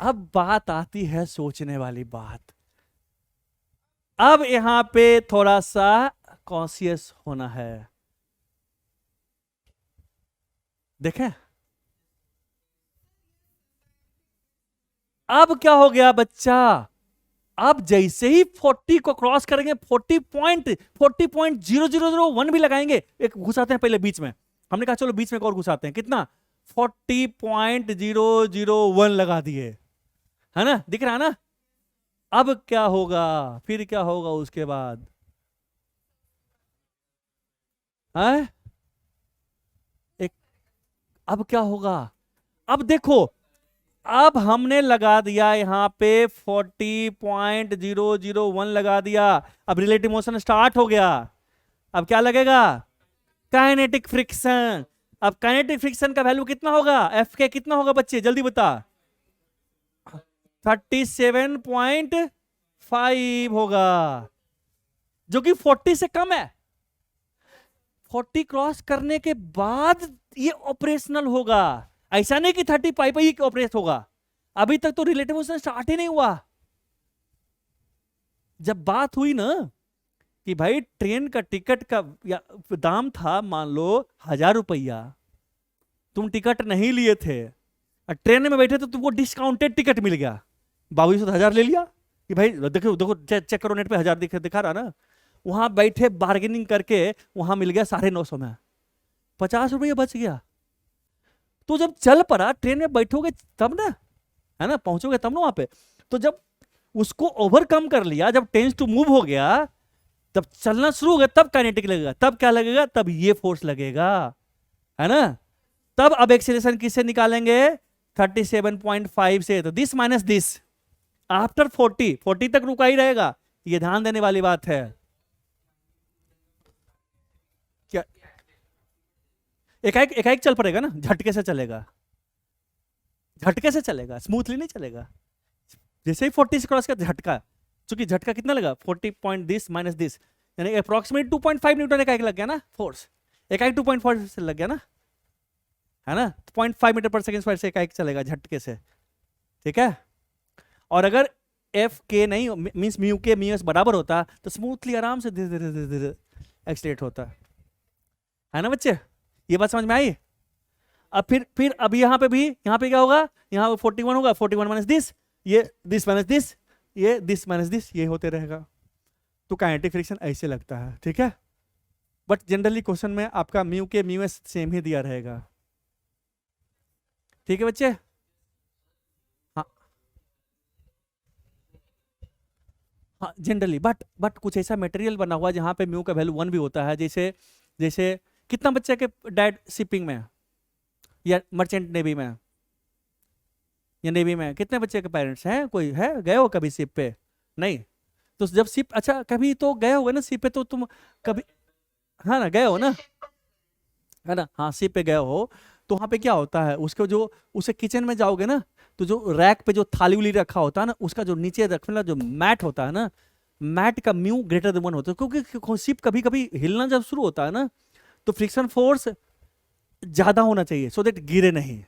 अब बात आती है सोचने वाली बात, अब यहां पे थोड़ा सा कॉन्शियस होना है। देखें अब क्या हो गया बच्चा, अब जैसे ही 40 को क्रॉस करेंगे, 40.0001 भी लगाएंगे, एक घुसाते हैं पहले बीच में, हमने कहा चलो बीच में एक और घुसाते हैं, कितना? 40.001 लगा दिए, है ना, दिख रहा है ना। अब क्या होगा, फिर क्या होगा उसके बाद? है एक, अब क्या होगा? अब देखो, अब हमने लगा दिया यहां पे 40.001 लगा दिया, अब रिलेटिव मोशन स्टार्ट हो गया। अब क्या लगेगा? Kinetic friction. अब काइनेटिक फ्रिक्शन का वैल्यू कितना होगा? एफ के कितना होगा बच्चे, जल्दी बता। 37.5 होगा, जो कि 40 से कम है। 40 क्रॉस करने के बाद ये ऑपरेशनल होगा, ऐसा नहीं कि 35 पे ही ऑपरेट होगा। अभी तक तो रिलेटिव मोशन स्टार्ट ही नहीं हुआ। जब बात हुई ना कि भाई ट्रेन का टिकट का दाम था मान लो 1000 रुपया, तुम टिकट नहीं लिए थे, ट्रेन में बैठे तो तुमको डिस्काउंटेड टिकट मिल गया, बाबू से 1000 ले लिया कि भाई देखो देखो चेक करो नेट पे 1000 दिखा रहा ना, वहां बैठे बार्गेनिंग करके वहां मिल गया 950 में, 50 रुपये बच गया। तो जब चल पड़ा, ट्रेन में बैठोगे तब ना, है ना, पहुंचोगे तब ना वहां पे। तो जब उसको ओवरकम कर लिया, जब टेंस टू मूव हो गया, तब चलना शुरू हो गया, तब काइनेटिक लगेगा। तब क्या लगेगा? तब ये फोर्स लगेगा, है ना। तब अब एक्सीलरेशन किससे निकालेंगे? 37.5 से। तो दिस माइनस दिस आफ्टर 40 तक रुका ही रहेगा, ये ध्यान देने वाली बात है। क्या एकाएक चल पड़ेगा ना, झटके से चलेगा, झटके से चलेगा, स्मूथली नहीं चलेगा। जैसे ही 40 से क्रॉस किया झटका, चूंकि झटका कितना लगा? 40 पॉइंट दिस माइनस दिस, यानी अप्रोक्सीमेट 2.5 न्यूटन एकाएक लग गया ना फोर्स, एकाएक 2.4 से लग गया ना, है ना। 0.5 मीटर पर सेकंड स्क्वायर से एकाएक चलेगा झटके से, ठीक है। और अगर एफ के नहीं मीन्स म्यू के म्यू एस बराबर होता तो स्मूथली आराम से धीरे धीरे धीरे धीरे एक्सलेट होता, है ना बच्चे, ये बात समझ में आई। अब फिर अब यहाँ पे क्या होगा? यहाँ 41 होगा, 41 माइनस दिस, ये दिस माइनस दिस, ये दिस माइनस दिस, ये होते रहेगा। तो काइनेटिक फ्रिक्शन ऐसे लगता है, ठीक है। बट जनरली क्वेश्चन में आपका म्यू के म्यू एस सेम ही दिया रहेगा, ठीक है बच्चे। हाँ हाँ जनरली, बट कुछ ऐसा मटेरियल बना हुआ जहाँ पे म्यू का वैल्यू 1 भी होता है, जैसे जैसे कितना बच्चे के डैड शिपिंग में या मर्चेंट नेवी में या नेवी में, कितने बच्चे के पेरेंट्स हैं, कोई है गए हो कभी शिप पे? नहीं। तो जब शिप, अच्छा कभी तो गए होगे ना शिप पे, तो तुम कभी, हाँ ना गए हो ना, है ना, हाँ शिप पे गए हो, तो वहाँ पे क्या होता है, उसके जो उसे किचन में जाओगे ना, तो जो रैक पे जो थाली उली रखा होता है ना, उसका जो नीचे रखने वाला जो मैट होता है ना, मैट का म्यू ग्रेटर देन 1 होता है, क्योंकि शिप कभी कभी हिलना जब शुरू होता है ना, तो फ्रिक्शन फोर्स ज्यादा होना चाहिए सो दैट गिरे नहीं,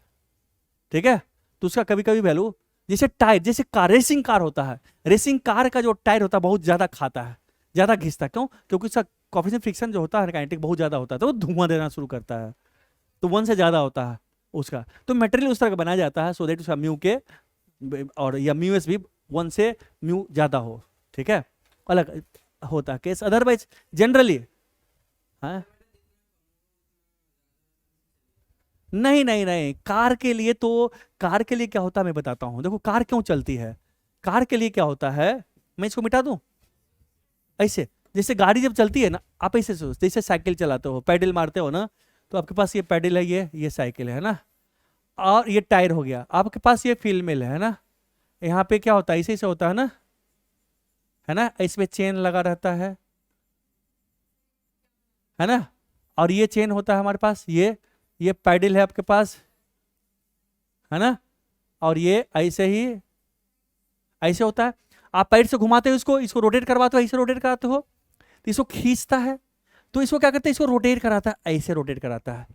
ठीक है। तो उसका कभी कभी वैल्यू, जैसे टायर, जैसे कार, रेसिंग कार होता है, रेसिंग कार का जो टायर होता है बहुत ज्यादा खाता है, ज्यादा घिसता है, क्यों? क्योंकि उसका कॉफिशिएंट फ्रिक्शन जो होता है काइनेटिक बहुत ज्यादा होता है, तो वो धुआं देना शुरू करता है, तो 1 से ज्यादा होता है उसका, तो मटेरियल उस तरह का बनाया जाता है सो दैट उसका म्यू के और या म्यू एस भी 1 से म्यू ज्यादा हो, ठीक है, अलग होता है केस, अदरवाइज जनरली। हाँ नहीं नहीं नहीं, कार के लिए तो, कार के लिए क्या होता है मैं बताता हूं, देखो कार क्यों चलती है, कार के लिए क्या होता है, मैं इसको मिटा दूं ऐसे, जैसे गाड़ी जब चलती है ना, आप ऐसे सोच, जैसे साइकिल चलाते हो, पैडल मारते हो ना, तो आपके पास ये पैडल है, ये साइकिल है ना, और ये टायर हो गया, आपके पास ये व्हील मिल है ना, यहाँ पे क्या होता है, ऐसे ऐसे होता है ना, इसमें चेन लगा रहता है ना, और ये चेन होता है हमारे पास, ये पैडल है आपके पास, है ना, और ये ऐसे ही ऐसे होता है, आप पैर से घुमाते हो इसको, इसको रोटेट करवाते हो, ऐसे रोटेट कराते हो, तो इसको खींचता है, तो इसको क्या करते हैं, इसको रोटेट कराता है, ऐसे रोटेट कराता है,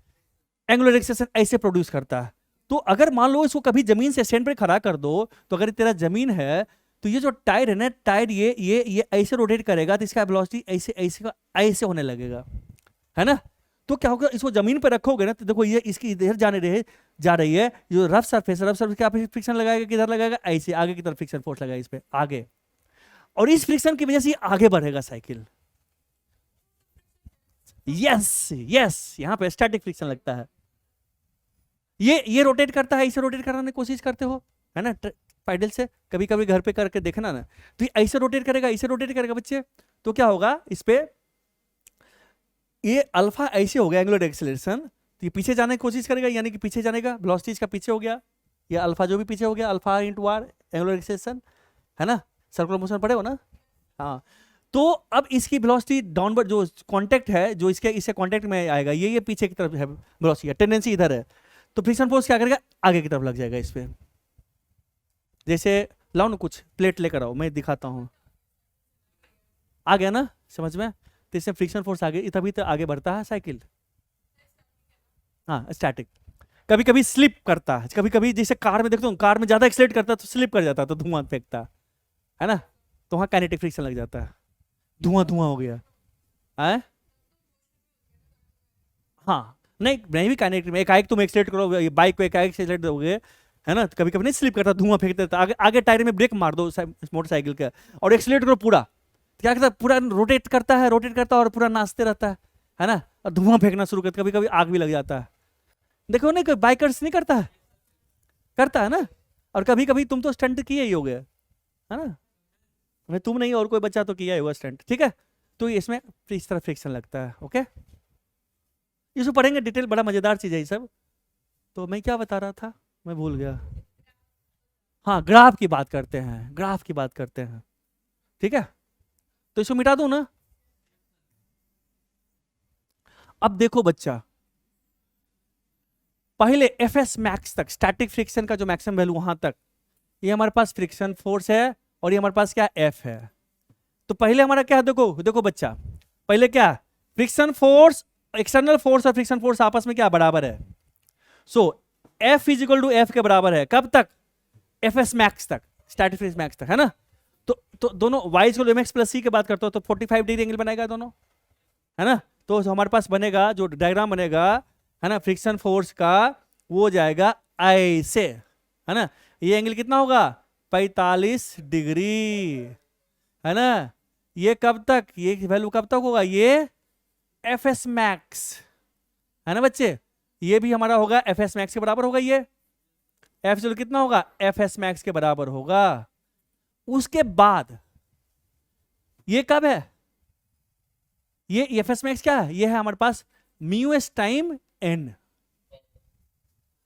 एंगुलर एक्सेलेरेशन ऐसे प्रोड्यूस करता है। तो अगर मान लो इसको कभी जमीन से स्टैंड पे खड़ा कर दो, तो अगर तेरा जमीन है, तो ये जो टायर है ना, टायर ये ऐसे रोटेट करेगा, तो इसका वेलोसिटी ऐसे ऐसे का ऐसे होने लगेगा, है ना। तो क्या होगा, इसको जमीन पर रखोगे ना, तो देखो ये इसकी इधर जा रही है, जो रफ सरफेस क्या फ्रिक्शन लगाएगा, किधर लगाएगा, ऐसे आगे की तरफ फ्रिक्शन फोर्स लगाएगा इस पे आगे, और इस फ्रिक्शन की वजह से ये आगे बढ़ेगा साइकिल। यस यस, यहाँ पे स्टैटिक फ्रिक्शन लगता है, ये रोटेट करता है, इसे रोटेट कराने की कोशिश करते हो, है ना, पैडल से कभी कभी घर पे करके देखना ना, तो ये ऐसे रोटेट करेगा, ऐसे रोटेट करेगा बच्चे, तो क्या होगा इस पे, ये अल्फा ऐसे हो गया एंगुलर एक्सेलरेशन, तो ये पीछे जाने की कोशिश करेगा, यानी कि पीछे जाने का वेलोसिटी इसका पीछे हो गया, ये अल्फा जो भी पीछे हो गया, alpha into r angular acceleration, है ना, सर्कुलर मोशन पढ़े हो ना। हाँ, तो अब इसकी वेलोसिटी डाउनवर्ड जो कांटेक्ट है, जो इसके कांटेक्ट में आएगा, ये पीछे की तरफ है वेलोसिटी, टेंडेंसी इधर है, तो फ्रिक्शन फोर्स क्या करेगा, आगे की तरफ लग जाएगा इस पे। जैसे लाओ ना कुछ प्लेट लेकर आओ, मैं दिखाता हूँ, आ गया ना समझ में, तो इससे फ्रिक्शन फोर्स आगे, तभी तो आगे बढ़ता है साइकिल। हाँ स्टैटिक, कभी कभी स्लिप करता है, कभी कभी जैसे कार में देखता हूँ, कार में ज्यादा एक्सीलरेट करता है तो स्लिप कर जाता है, तो धुआं फेंकता है ना, तो वहाँ काइनेटिक फ्रिक्शन लग जाता है, धुआं धुआं हो गया है। हाँ नहीं, नहीं भी काइनेटिक में एक तुम एक्सीलरेट करो बाइक को, एक एक्सीलरेट दोगे, है ना, कभी कभी नहीं स्लिप करता, धुआं फेंक देता, आगे आगे टायर में ब्रेक मार दो मोटरसाइकिल का, और एक्सीलरेट करो पूरा, क्या करता है, पूरा रोटेट करता है और पूरा नाचते रहता है ना, और धुआं फेंकना शुरू करता, कभी कभी आग भी लग जाता है। देखो ना, कोई बाइकर्स नहीं करता है ना, और कभी कभी तुम तो स्टंट किए ही हो गए, है ना, मैं तुम नहीं और कोई बच्चा तो किया ही होगा स्टंट, ठीक है। तो इसमें इस तरह फ्रिक्शन लगता है, ओके, इसको पढ़ेंगे डिटेल, बड़ा मजेदार चीज है ये सब। तो मैं क्या बता रहा था, मैं भूल गया, हाँ ग्राफ की बात करते हैं, ठीक है, तो इसको मिटा दूं ना। अब देखो बच्चा, पहले एफ एस मैक्स तक, स्टैटिक फ्रिक्शन का जो मैक्सिमम वैल्यू वहां तक, ये हमारे पास फ्रिक्शन फोर्स है, और ये हमारे पास क्या एफ है। तो पहले हमारा क्या है, देखो देखो बच्चा, पहले क्या, फ्रिक्शन फोर्स, एक्सटर्नल फोर्स और फ्रिक्शन फोर्स आपस में क्या बराबर है, so F is equal to F के बराबर है, कब तक, एफ एस मैक्स तक, स्टैटिक फ्रिक्शन मैक्स तक, है ना। तो दोनों y equal to mx plus C की बात करते हो, तो 45 डिग्री एंगल बनाएगा दोनों, है ना। तो हमारे पास बनेगा जो डायग्राम बनेगा, है ना, फ्रिक्शन फोर्स का, वो हो जाएगा ऐसे, है ना, ये एंगल कितना होगा, 45 डिग्री, है ना, ये कब तक, ये वैल्यू कब तक होगा, ये एफ एस मैक्स है ना बच्चे, ये भी हमारा होगा एफ एस मैक्स के बराबर होगा, ये एफ चलो कितना होगा, एफ एस मैक्स के बराबर होगा। उसके बाद ये कब है, ये एफ एस मैक्स क्या है, ये है हमारे पास म्यू एस टाइम एन।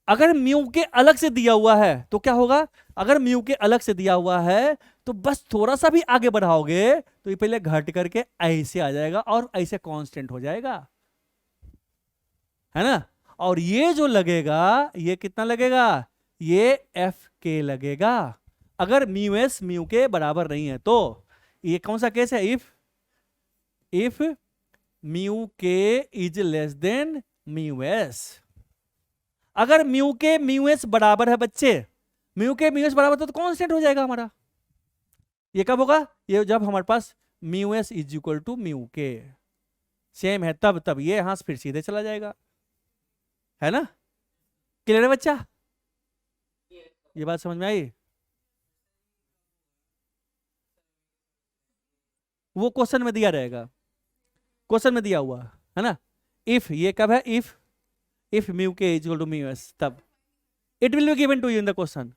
अगर म्यू के अलग से दिया हुआ है तो क्या होगा, अगर म्यू के अलग से दिया हुआ है तो बस थोड़ा सा भी आगे बढ़ाओगे तो ये पहले घट करके ऐसे आ जाएगा और ऐसे कांस्टेंट हो जाएगा, है ना। और ये जो लगेगा ये कितना लगेगा, ये एफ के लगेगा, अगर म्यू एस म्यू के बराबर नहीं है तो। ये कौन सा केस है, if mu K is less than mu S. अगर म्यू के म्यू एस बराबर है बच्चे, म्यू के म्यू एस बराबर तो कांस्टेंट हो जाएगा हमारा। ये कब होगा, ये जब हमारे पास mu S is equal to mu K same है तब ये यहां से फिर सीधे चला जाएगा, है ना। क्लियर है बच्चा, ये बात समझ में आई। वो क्वेश्चन में दिया रहेगा, क्वेश्चन में दिया हुआ है ना। इफ ये कब है, if mu K is equal to mu S, then it will be given to you in the question,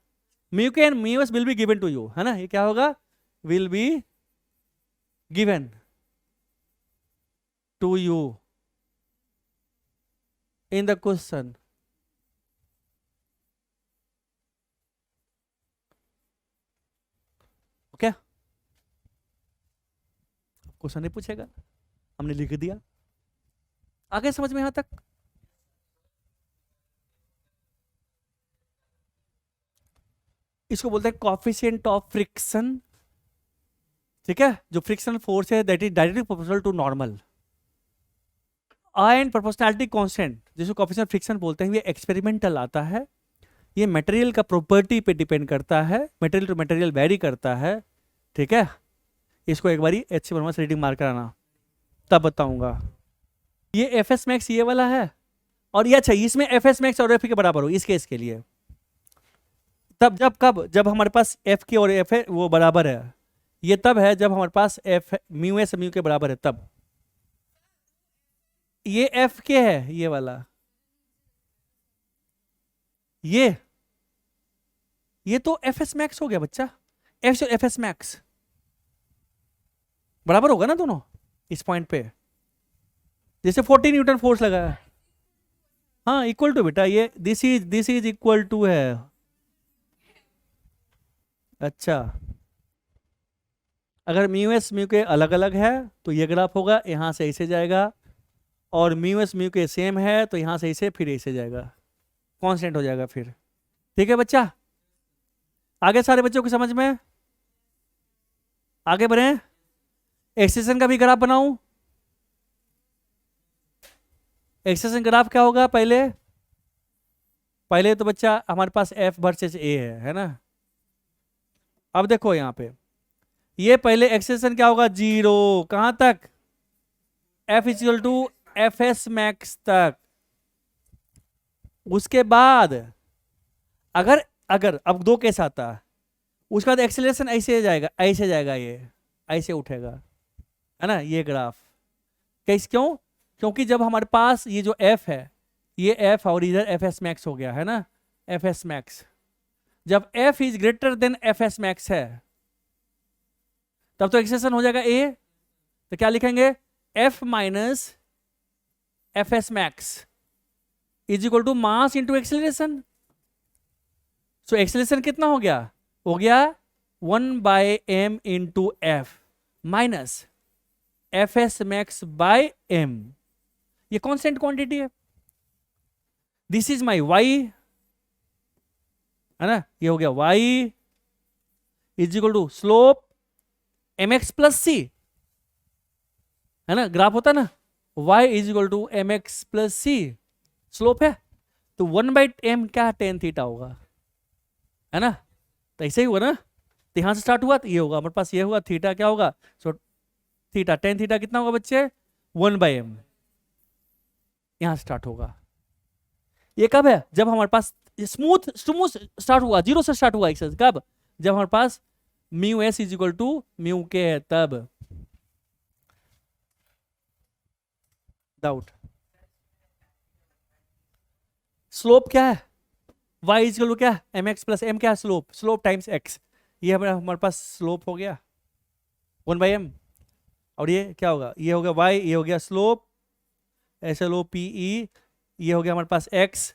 mu K and mu S will be given to you, है ना। ये क्या होगा, will be given to you in the question. Okay, question नहीं पूछेगा, हमने लिख दिया। आगे समझ में यहां तक, इसको बोलते हैं कोएफिशिएंट ऑफ फ्रिक्शन, ठीक है। जो फ्रिक्शनल फोर्स है that is directly proportional to normal. And proportionality constant जिसको कोएफिशिएंट फ्रिक्शन बोलते हैं, ये एक्सपेरिमेंटल आता है, ये मटेरियल का प्रॉपर्टी पे डिपेंड करता है, मटेरियल टू मटेरियल वेरी करता है, ठीक है। इसको एक बारी अच्छी वर्मा से रीडिंग मार कराना, तब बताऊंगा। ये एफ एस मैक्स ये वाला है, और ये अच्छा इसमें एफ एस मैक्स और एफ के बराबर हो इस केस के लिए, तब जब कब, जब हमारे पास एफ के और एफ वो बराबर है, ये तब है जब हमारे पास एफ म्यू एस म्यू के बराबर है तब। ये एफ के है ये वाला, ये तो एफ एस मैक्स हो गया बच्चा, एफ एस मैक्स बराबर होगा ना दोनों इस पॉइंट पे, जैसे 40 न्यूटन फोर्स लगा है, हाँ इक्वल टू बेटा, ये दिस इज इक्वल टू है। अच्छा, अगर म्यू एस म्यू के अलग अलग है तो ये ग्राफ होगा, यहां से ऐसे जाएगा, और mu S mu K same है तो यहां से ऐसे फिर ऐसे जाएगा, कांस्टेंट हो जाएगा फिर, ठीक है बच्चा। आगे सारे बच्चों की समझ में, आगे बढ़े। एक्सटेंशन का भी ग्राफ बनाऊं, एक्सटेंशन ग्राफ क्या होगा, पहले तो बच्चा हमारे पास एफ वर्सेस ए है ना। अब देखो यहां पे ये पहले एक्सटेंशन क्या होगा, 0 कहां तक, f is equal to F S max तक। उसके बाद अगर अब 2 केस आता है, उसके बाद एक्सेलरेशन ऐसे जाएगा, ये ऐसे उठेगा, है ना। ये ग्राफ कैसे, क्योंकि जब हमारे पास ये जो एफ है, ये एफ और इधर एफ एस मैक्स हो गया है ना, एफ एस मैक्स, जब F is greater than F S max है तब तो एक्सेशन हो जाएगा ए, तो क्या लिखेंगे, F minus F S max is equal to mass into acceleration. So acceleration कितना हो गया 1/m into F minus F S max by M, ये कॉन्स्टेंट क्वांटिटी है। दिस इज माई वाई, है ना, ये हो गया y is equal to slope mx plus C, है ना, ग्राफ होता है ना, y is equal to mx plus C, slope है तो 1/m क्या tan थीटा होगा, है ना। तो ऐसे ही हुआ ना, तो यहां से स्टार्ट हुआ तो ये होगा हमारे पास, ये हुआ थीटा क्या होगा, सो थीटा tan थीटा कितना होगा बच्चे, 1/m, यहां स्टार्ट होगा। ये कब है, जब हमारे पास स्मूथ स्टार्ट हुआ, 0 से स्टार्ट हुआ एक्सरसाइज, कब, जब हमारे पास mu S is equal to mu K है तब, डाउट? स्लोप क्या है? y इक्वल टू क्या? mx प्लस m क्या है? Slope, slope times x। ये हमारे पास स्लोप हो गया 1/m। और ये क्या होगा? ये हो गया y, ये हो गया स्लोप SLOPE, ये हो गया हमारे पास x,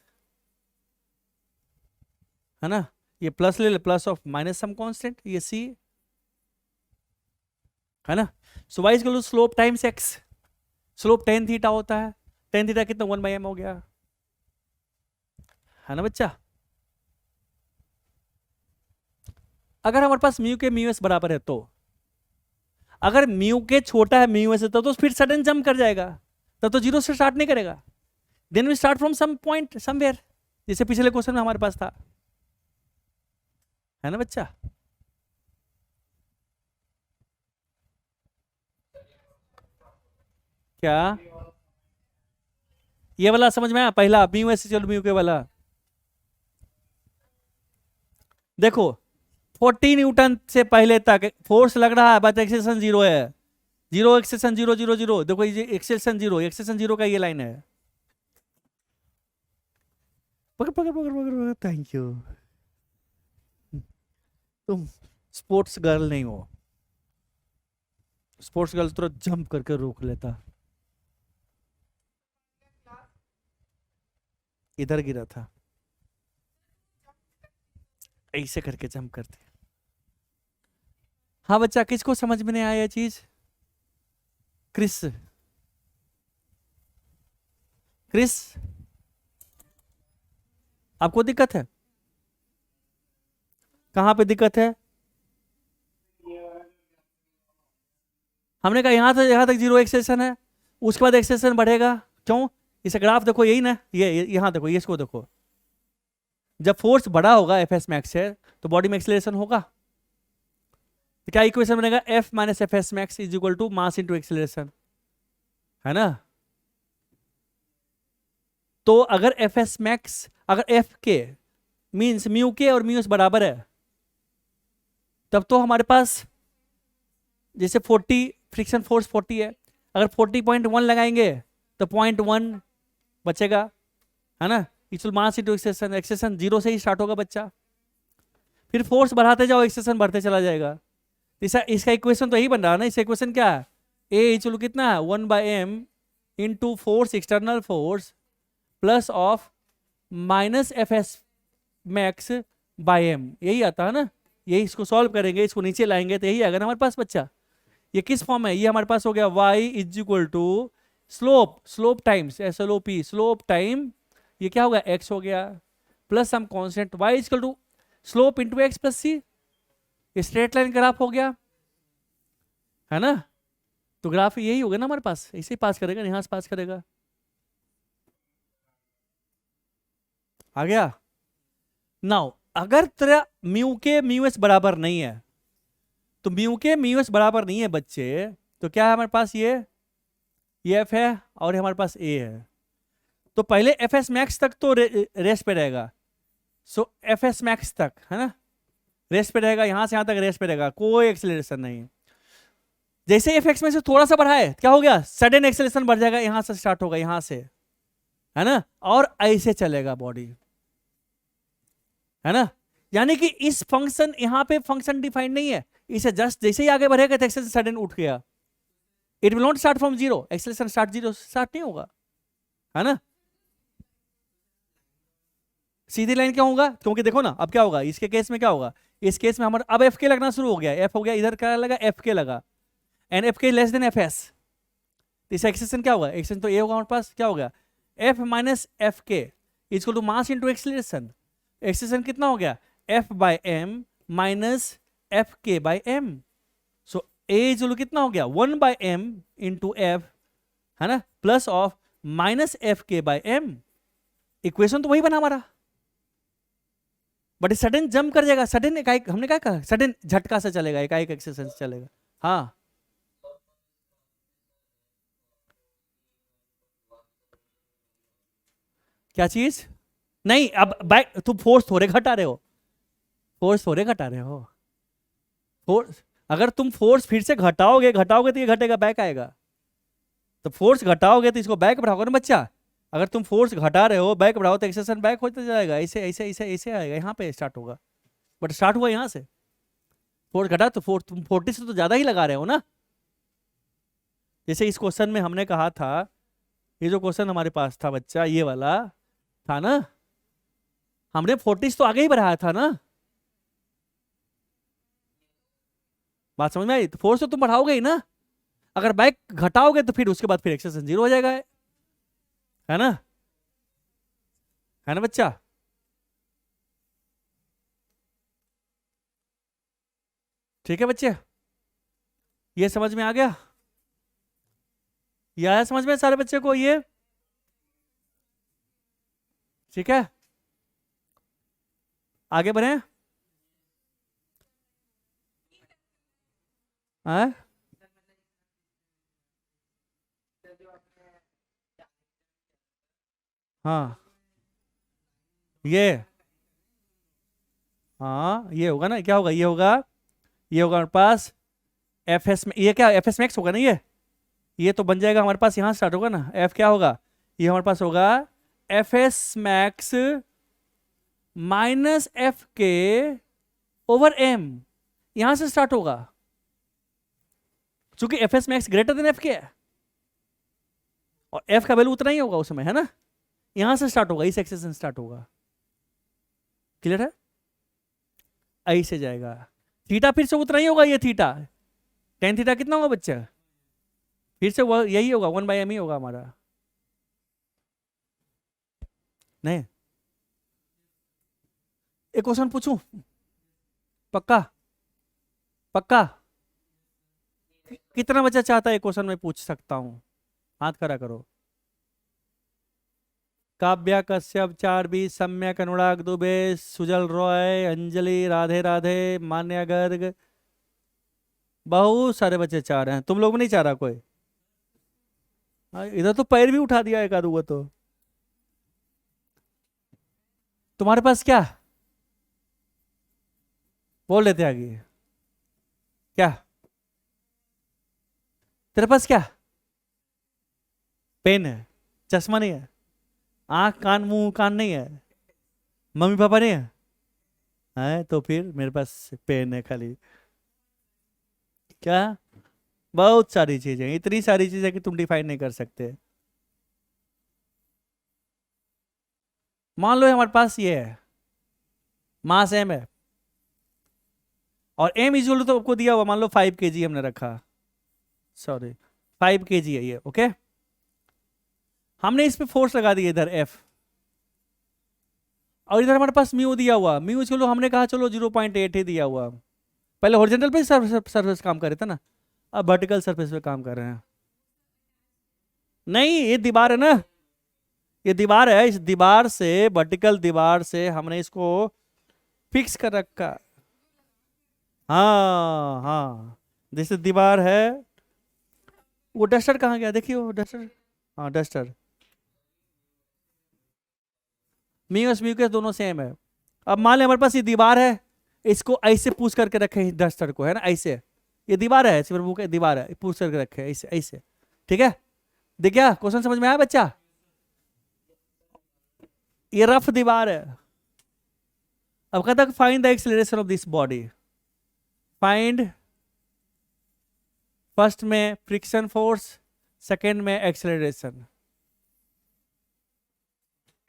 है ना? ये प्लस ले ले, plus of minus some constant, ये c, है ना? So y equal to slope times x। Slope tan theta होता है, tan थीटा कितना? 1/m हो गया, है ना बच्चा? अगर हमारे पास म्यू के म्यू एस बराबर है तो, अगर म्यू के छोटा है म्यू एस तो फिर सडन जंप कर जाएगा, तब तो जीरो से स्टार्ट नहीं करेगा। Then we start from some point somewhere, जैसे पिछले क्वेश्चन में हमारे पास था, है ना बच्चा? क्या ये वाला समझ में आया? पहला म्यू एस चलो म्यू के वाला देखो, 40 न्यूटन से पहले तक फोर्स लग रहा है, बट एक्सेलरेशन जीरो है। Zero acceleration, zero zero zero, देखो ये एक्सेलरेशन जीरो, एक्सेलरेशन जीरो का ये लाइन है। पकड़ पकड़ पकड़ पकड़, थैंक यू। तुम स्पोर्ट्स गर्ल नहीं हो, स्पोर्ट्स गर्ल तुरंत जंप करके रोक लेता। इधर गिरा था, ऐसे करके जंप करते। हाँ बच्चा, किसको समझ में नहीं आया ये चीज? क्रिस, क्रिस आपको दिक्कत है? कहां पे दिक्कत है? हमने कहा यहां तक जीरो एक्सेलरेशन है, उसके बाद एक्सेलरेशन बढ़ेगा। क्यों? इसे ग्राफ देखो, यही ना, ये यहां देखो, ये इसको देखो, जब फोर्स बड़ा होगा एफ एस मैक्स है तो बॉडी में एक्सेलरेशन होगा। तो क्या इक्वेशन बनेगा? F minus F S max is equal to mass into acceleration, है ना? तो अगर एफ एस मैक्स, अगर f k means mu k और म्यू एस बराबर है, तब तो हमारे पास जैसे 40 फ्रिक्शन फोर्स 40 है, अगर 40.1 लगाएंगे तो 0.1 बचेगा, है ना? इक्वल मास इंटू एक्सेलरेशन, एक्सेलरेशन जीरो से ही स्टार्ट होगा बच्चा, फिर फोर्स बढ़ाते जाओ, एक्सेलरेशन बढ़ते चला जाएगा। इसका इक्वेशन तो यही बन रहा है ना। इसका इक्वेशन क्या है? ए इक्वल कितना है? 1/m into force, external force plus of minus F S max by m, यही आता है ना। यही इसको सॉल्व करेंगे, इसको नीचे लाएंगे तो यही आएगा ना हमारे पास बच्चा। ये किस फॉर्म है? ये हमारे पास हो गया y is equal to slope, slope times SLOP, slope time ये क्या होगा? x हो गया plus some constant y is equal to slope into X plus C. ये स्ट्रेट लाइन ग्राफ हो गया, है ना? तो ग्राफ यही होगा ना हमारे पास, ऐसे ही पास करेगा, यहां से पास करेगा। आ गया? नाउ अगर तेरा म्यू के म्यू एस बराबर नहीं है, तो म्यू के म्यू एस बराबर नहीं है बच्चे, तो क्या है हमारे पास? ये एफ है और हमारे पास ए है। तो पहले एफ एस मैक्स तक तो रेस्ट पे रहेगा। सो एफ एस मैक्स तक, है ना, रेस्ट पे रहेगा, यहां से यहां तक रेस्ट पे रहेगा, कोई एक्सेलरेशन नहीं। जैसे एफ एक्स में से थोड़ा सा बढ़ाए, क्या हो गया? सडन एक्सेलरेशन बढ़ जाएगा, यहां से स्टार्ट होगा, यहां से, है ना, और ऐसे चलेगा बॉडी, है ना? यानी कि इस फंक्शन, यहां पे फंक्शन डिफाइंड नहीं है, इसे जस्ट जैसे ही आगे बढ़ेगा तो एक्सेलरेशन सडन उठ गया। It will not start from zero, acceleration start zero start नहीं होगा, है ना? सीधी लाइन क्या होगा? क्योंकि देखो ना, अब क्या होगा इसके केस में? क्या होगा इस केस में? हमारा अब एफ के लगना शुरू हो गया, एफ हो गया, इधर क्या लगा? एफ के लगा, एंड एफ के लेस देन एफ एस। इस एक्सेलरेशन क्या होगा? एक्सेलरेशन तो ए होगा हमारे पास, क्या होगा? F minus f k equal to mass into acceleration. Acceleration कितना हो गया? F by m minus f k by m. So a equal कितना हो गया? 1/m इंटू एफ, है ना, plus of minus f k by m. Equation तो वही बना हमारा, बट सडन जंप कर जाएगा, सडन एकाएक, हमने क्या कहा? सडन झटका से चलेगा, एकाएक एक्सेलरेशन से चलेगा। हाँ, क्या चीज? नहीं, अब बैक, तुम फोर्स थोड़े घटा रहे हो, फोर्स थोड़े घटा रहे हो। फोर्स, अगर तुम फोर्स फिर से घटाओगे घटाओगे तो ये घटेगा, बैक आएगा। तो फोर्स घटाओगे तो इसको बैक बढ़ाओगे ना बच्चा। अगर तुम फोर्स घटा रहे हो, बैक बढ़ाओ तो एक्सेलरेशन बैक होता जाएगा, ऐसे ऐसे ऐसे ऐसे आएगा, यहाँ पे स्टार्ट होगा। बट स्टार्ट हुआ यहाँ से, फोर्स घटा तो फोर्स तुम 40 से तो ज्यादा ही लगा रहे हो ना। जैसे इस क्वेश्चन में हमने कहा था, ये जो क्वेश्चन हमारे पास था बच्चा, ये वाला था ना, हमने 40 तो आगे ही बढ़ाया था ना। बात समझ में आई? तो फोर्स तो तुम बढ़ाओगे ही ना। अगर बैक घटाओगे तो फिर उसके बाद फिर एक्सेलरेशन जीरो हो जाएगा, है ना? है ना बच्चा? ठीक है बच्चे, ये समझ में आ गया? ये आया समझ में सारे बच्चे को ये? ठीक है, आगे बढ़े। हाँ हाँ, ये हाँ, ये होगा ना, क्या होगा, ये होगा हमारे पास एफ एस में, ये क्या एफ एस मैक्स होगा ना, ये तो बन जाएगा हमारे पास, यहाँ स्टार्ट होगा ना, एफ क्या होगा, ये हमारे पास होगा F S max minus f के ओवर एम, यहां से स्टार्ट होगा, क्योंकि F S max greater than F के है और एफ का वैल्यू उतना ही होगा उसमें, है ना? यहां से स्टार्ट होगा, इस एक्सेस से स्टार्ट होगा। क्लियर है? ऐसे जाएगा। थीटा फिर से उतना ही होगा, ये थीटा टेन थीटा कितना होगा बच्चा? फिर से वह यही होगा, 1/m ही होगा हमारा। नहीं, एक क्वेश्चन पूछूं? पक्का? पक्का? कितना बच्चा चाहता है एक क्वेश्चन मैं पूछ सकता हूं? हाथ खड़ा करो। काव्या कश्यप, चारबी, सम्यक, अनुराग दुबे, सुजल रॉय, अंजलि, राधे राधे, मान्या गर्ग, बहुत सारे बच्चे चाह रहे हैं। तुम लोग में नहीं चाह रहा कोई? इधर तो पैर भी उठा दिया एक आधुआ तो। तुम्हारे पास क्या बोल रहे थे आगे? क्या तेरे पास क्या? पेन है? चश्मा नहीं है? आंख कान मुंह कान नहीं है? मम्मी पापा नहीं है तो फिर मेरे पास पेन है खाली। क्या? बहुत सारी चीजें, इतनी सारी चीजें कि तुम डिफाइन नहीं कर सकते। मान लो हमारे पास ये है, मास एम है और एम इक्वल तो आपको दिया हुआ, मान लो 5 kg हमने रखा, सॉरी 5 kg है ये, ओके। हमने इस पे फोर्स लगा दिया इधर एफ, और इधर हमारे पास म्यू दिया हुआ, म्यू चलो हमने कहा चलो 0.8 ही दिया हुआ। पहले हॉरिजॉन्टल पे सरफेस काम कर रहे थे ना, अब वर्टिकल सरफेस पे काम कर रहे हैं। नहीं, ये दीवार है ना, ये दीवार है, इस दीवार से, वर्टिकल दीवार से हमने इसको फिक्स कर रखा। हाँ हाँ, जैसे दीवार है। वो डस्टर कहाँ गया, देखिए वो डस्टर। हाँ डस्टर, म्यूस म्यूकस दोनों सेम है। अब मान लें हमारे पास ये दीवार है, इसको ऐसे पुश करके रखे हैं डस्टर को, है ना, ऐसे। ये दीवार है, सिर्फ बुक दीवार है, पुश करके रखे हैं ऐसे ऐसे। ठीक है, देख क्या क्वेश्चन समझ में आया बच्चा? ये रफ दीवार है। अब कहता है find the acceleration of this body. Find, first में फ्रिक्शन फोर्स, सेकेंड में एक्सेलरेशन।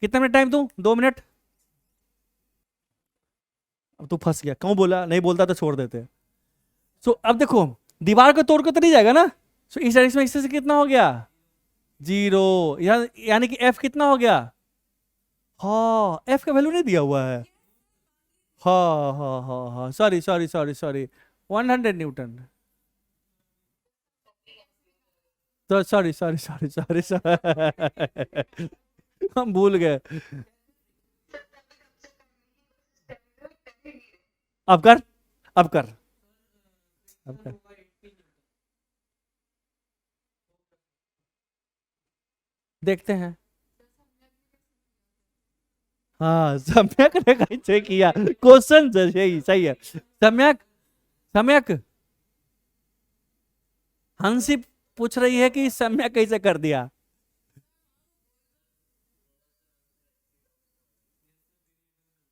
कितना मिनट टाइम दूं? 2 मिनट। अब तू फंस गया, क्यों बोला? नहीं बोलता तो छोड़ देते। सो अब देखो, दीवार को तोड़ के तो नहीं जाएगा ना। सो इस डायरेक्शन में इससे कितना हो गया? 0। यानी कि एफ कितना हो गया? हाँ, एफ का वैल्यू नहीं दिया हुआ है। हाँ हाँ हाँ हाँ, sorry sorry sorry sorry, 100 Newton. तो sorry sorry sorry sorry sorry, हम भूल गए। अब कर, अब कर, अब कर। देखते हैं। हाँ, सम्यक ने कैसे किया, क्वेश्चन सही सही है। सम्यक, सम्यक, हंसी पूछ रही है कि सम्या कैसे कर दिया।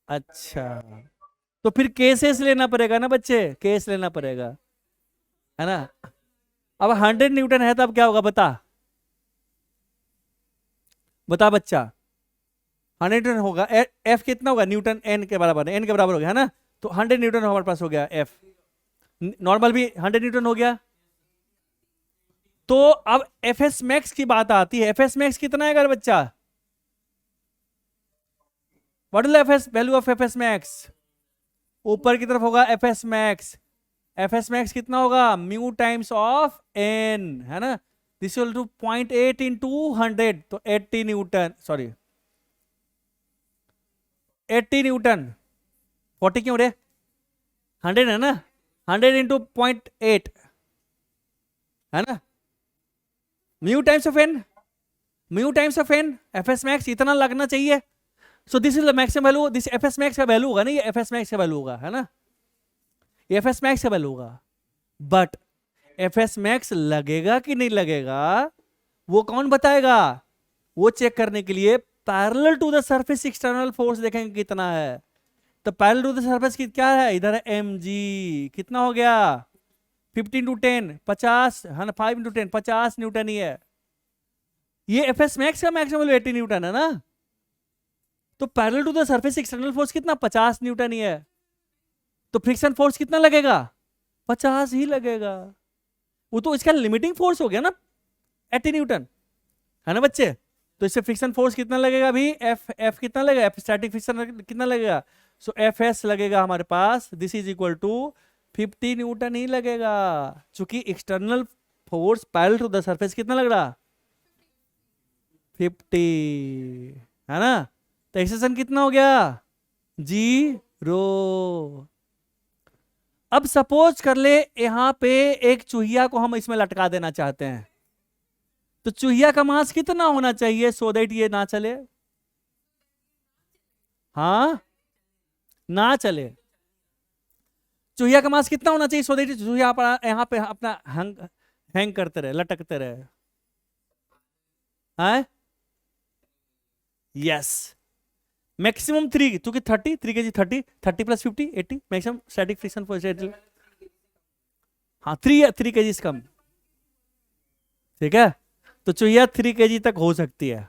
अच्छा, तो फिर केसेस लेना पड़ेगा ना बच्चे, केस लेना पड़ेगा, है ना। अब 100 न्यूटन है तो अब क्या होगा बता, बता बच्चा। 100 न्यूटन होगा, एफ कितना होगा, न्यूटन एन के बराबर है, एन के बराबर हो गया, है ना। तो 100 न्यूटन हमारे पास हो गया एफ, नॉर्मल भी 100 न्यूटन हो गया। तो अब एफ एस मैक्स की बात आती है, एफ एस मैक्स कितना है अगर बच्चा, what is F S value of F S max, ऊपर की तरफ होगा F S max, F S max कितना होगा, म्यू टाइम्स ऑफ एन, है ना। दिस इक्वल टू 0.8 इंटू 100, तो 80 न्यूटन, सॉरी 80 न्यूटन, 40 क्यों रे, 100 है ना, 100 इंटू 0.8, है ना, mu times of n, mu times of n, f S max इतना लगना चाहिए। So this is the maximum value, this f S max का वैल्यू होगा ना, ये एफ एस मैक्स का वैल्यू होगा, है ना, ये एफ एस मैक्स का वैल्यू होगा। बट एफ एस मैक्स लगेगा कि नहीं लगेगा, वो कौन बताएगा, वो चेक करने के लिए parallel to the surface external force देखेंगे कितना है। तो पैरेलल टू द सरफेस की क्या है, इधर है एम जी, कितना हो गया 15 टू 10 50, है ना, 5 इंटू 10 50 न्यूटन ही है। ये एफ एस मैक्स का मैक्सिमम वैल्यू 80 न्यूटन है ना। तो parallel to the surface external force कितना 50 न्यूटन ही है। तो फ्रिक्शन फोर्स कितना लगेगा, 50 ही लगेगा। वो तो इसका लिमिटिंग फोर्स हो गया ना 80 न्यूटन, है ना बच्चे। तो इससे फ्रिक्शन फोर्स कितना लगेगा अभी, एफ एफ कितना लगेगा, एफ स्टैटिक फ्रिक्शन कितना लगेगा, सो एफ एस लगेगा हमारे पास, this is equal to 50 Newton ही लगेगा, क्योंकि external force parallel to the surface कितना लग रहा 50, है ना। तो एक्सेशन कितना हो गया 0। अब सपोज कर ले यहां पे एक चूहिया को हम इसमें लटका देना चाहते हैं, तो चूहिया का मास कितना होना चाहिए सो दैट ये ना चले, हाँ ना चले। चूहिया का मास कितना होना चाहिए सो दैट चूहिया यहां पे अपना हैंग करते रहे, लटकते रहे, हाँ यस। मैक्सिमम 3, क्योंकि 30 3 kg 30 plus 50 80 maximum static friction force, हाँ 3 kg कम, ठीक है। तो चुहिया 3 kg तक हो सकती है।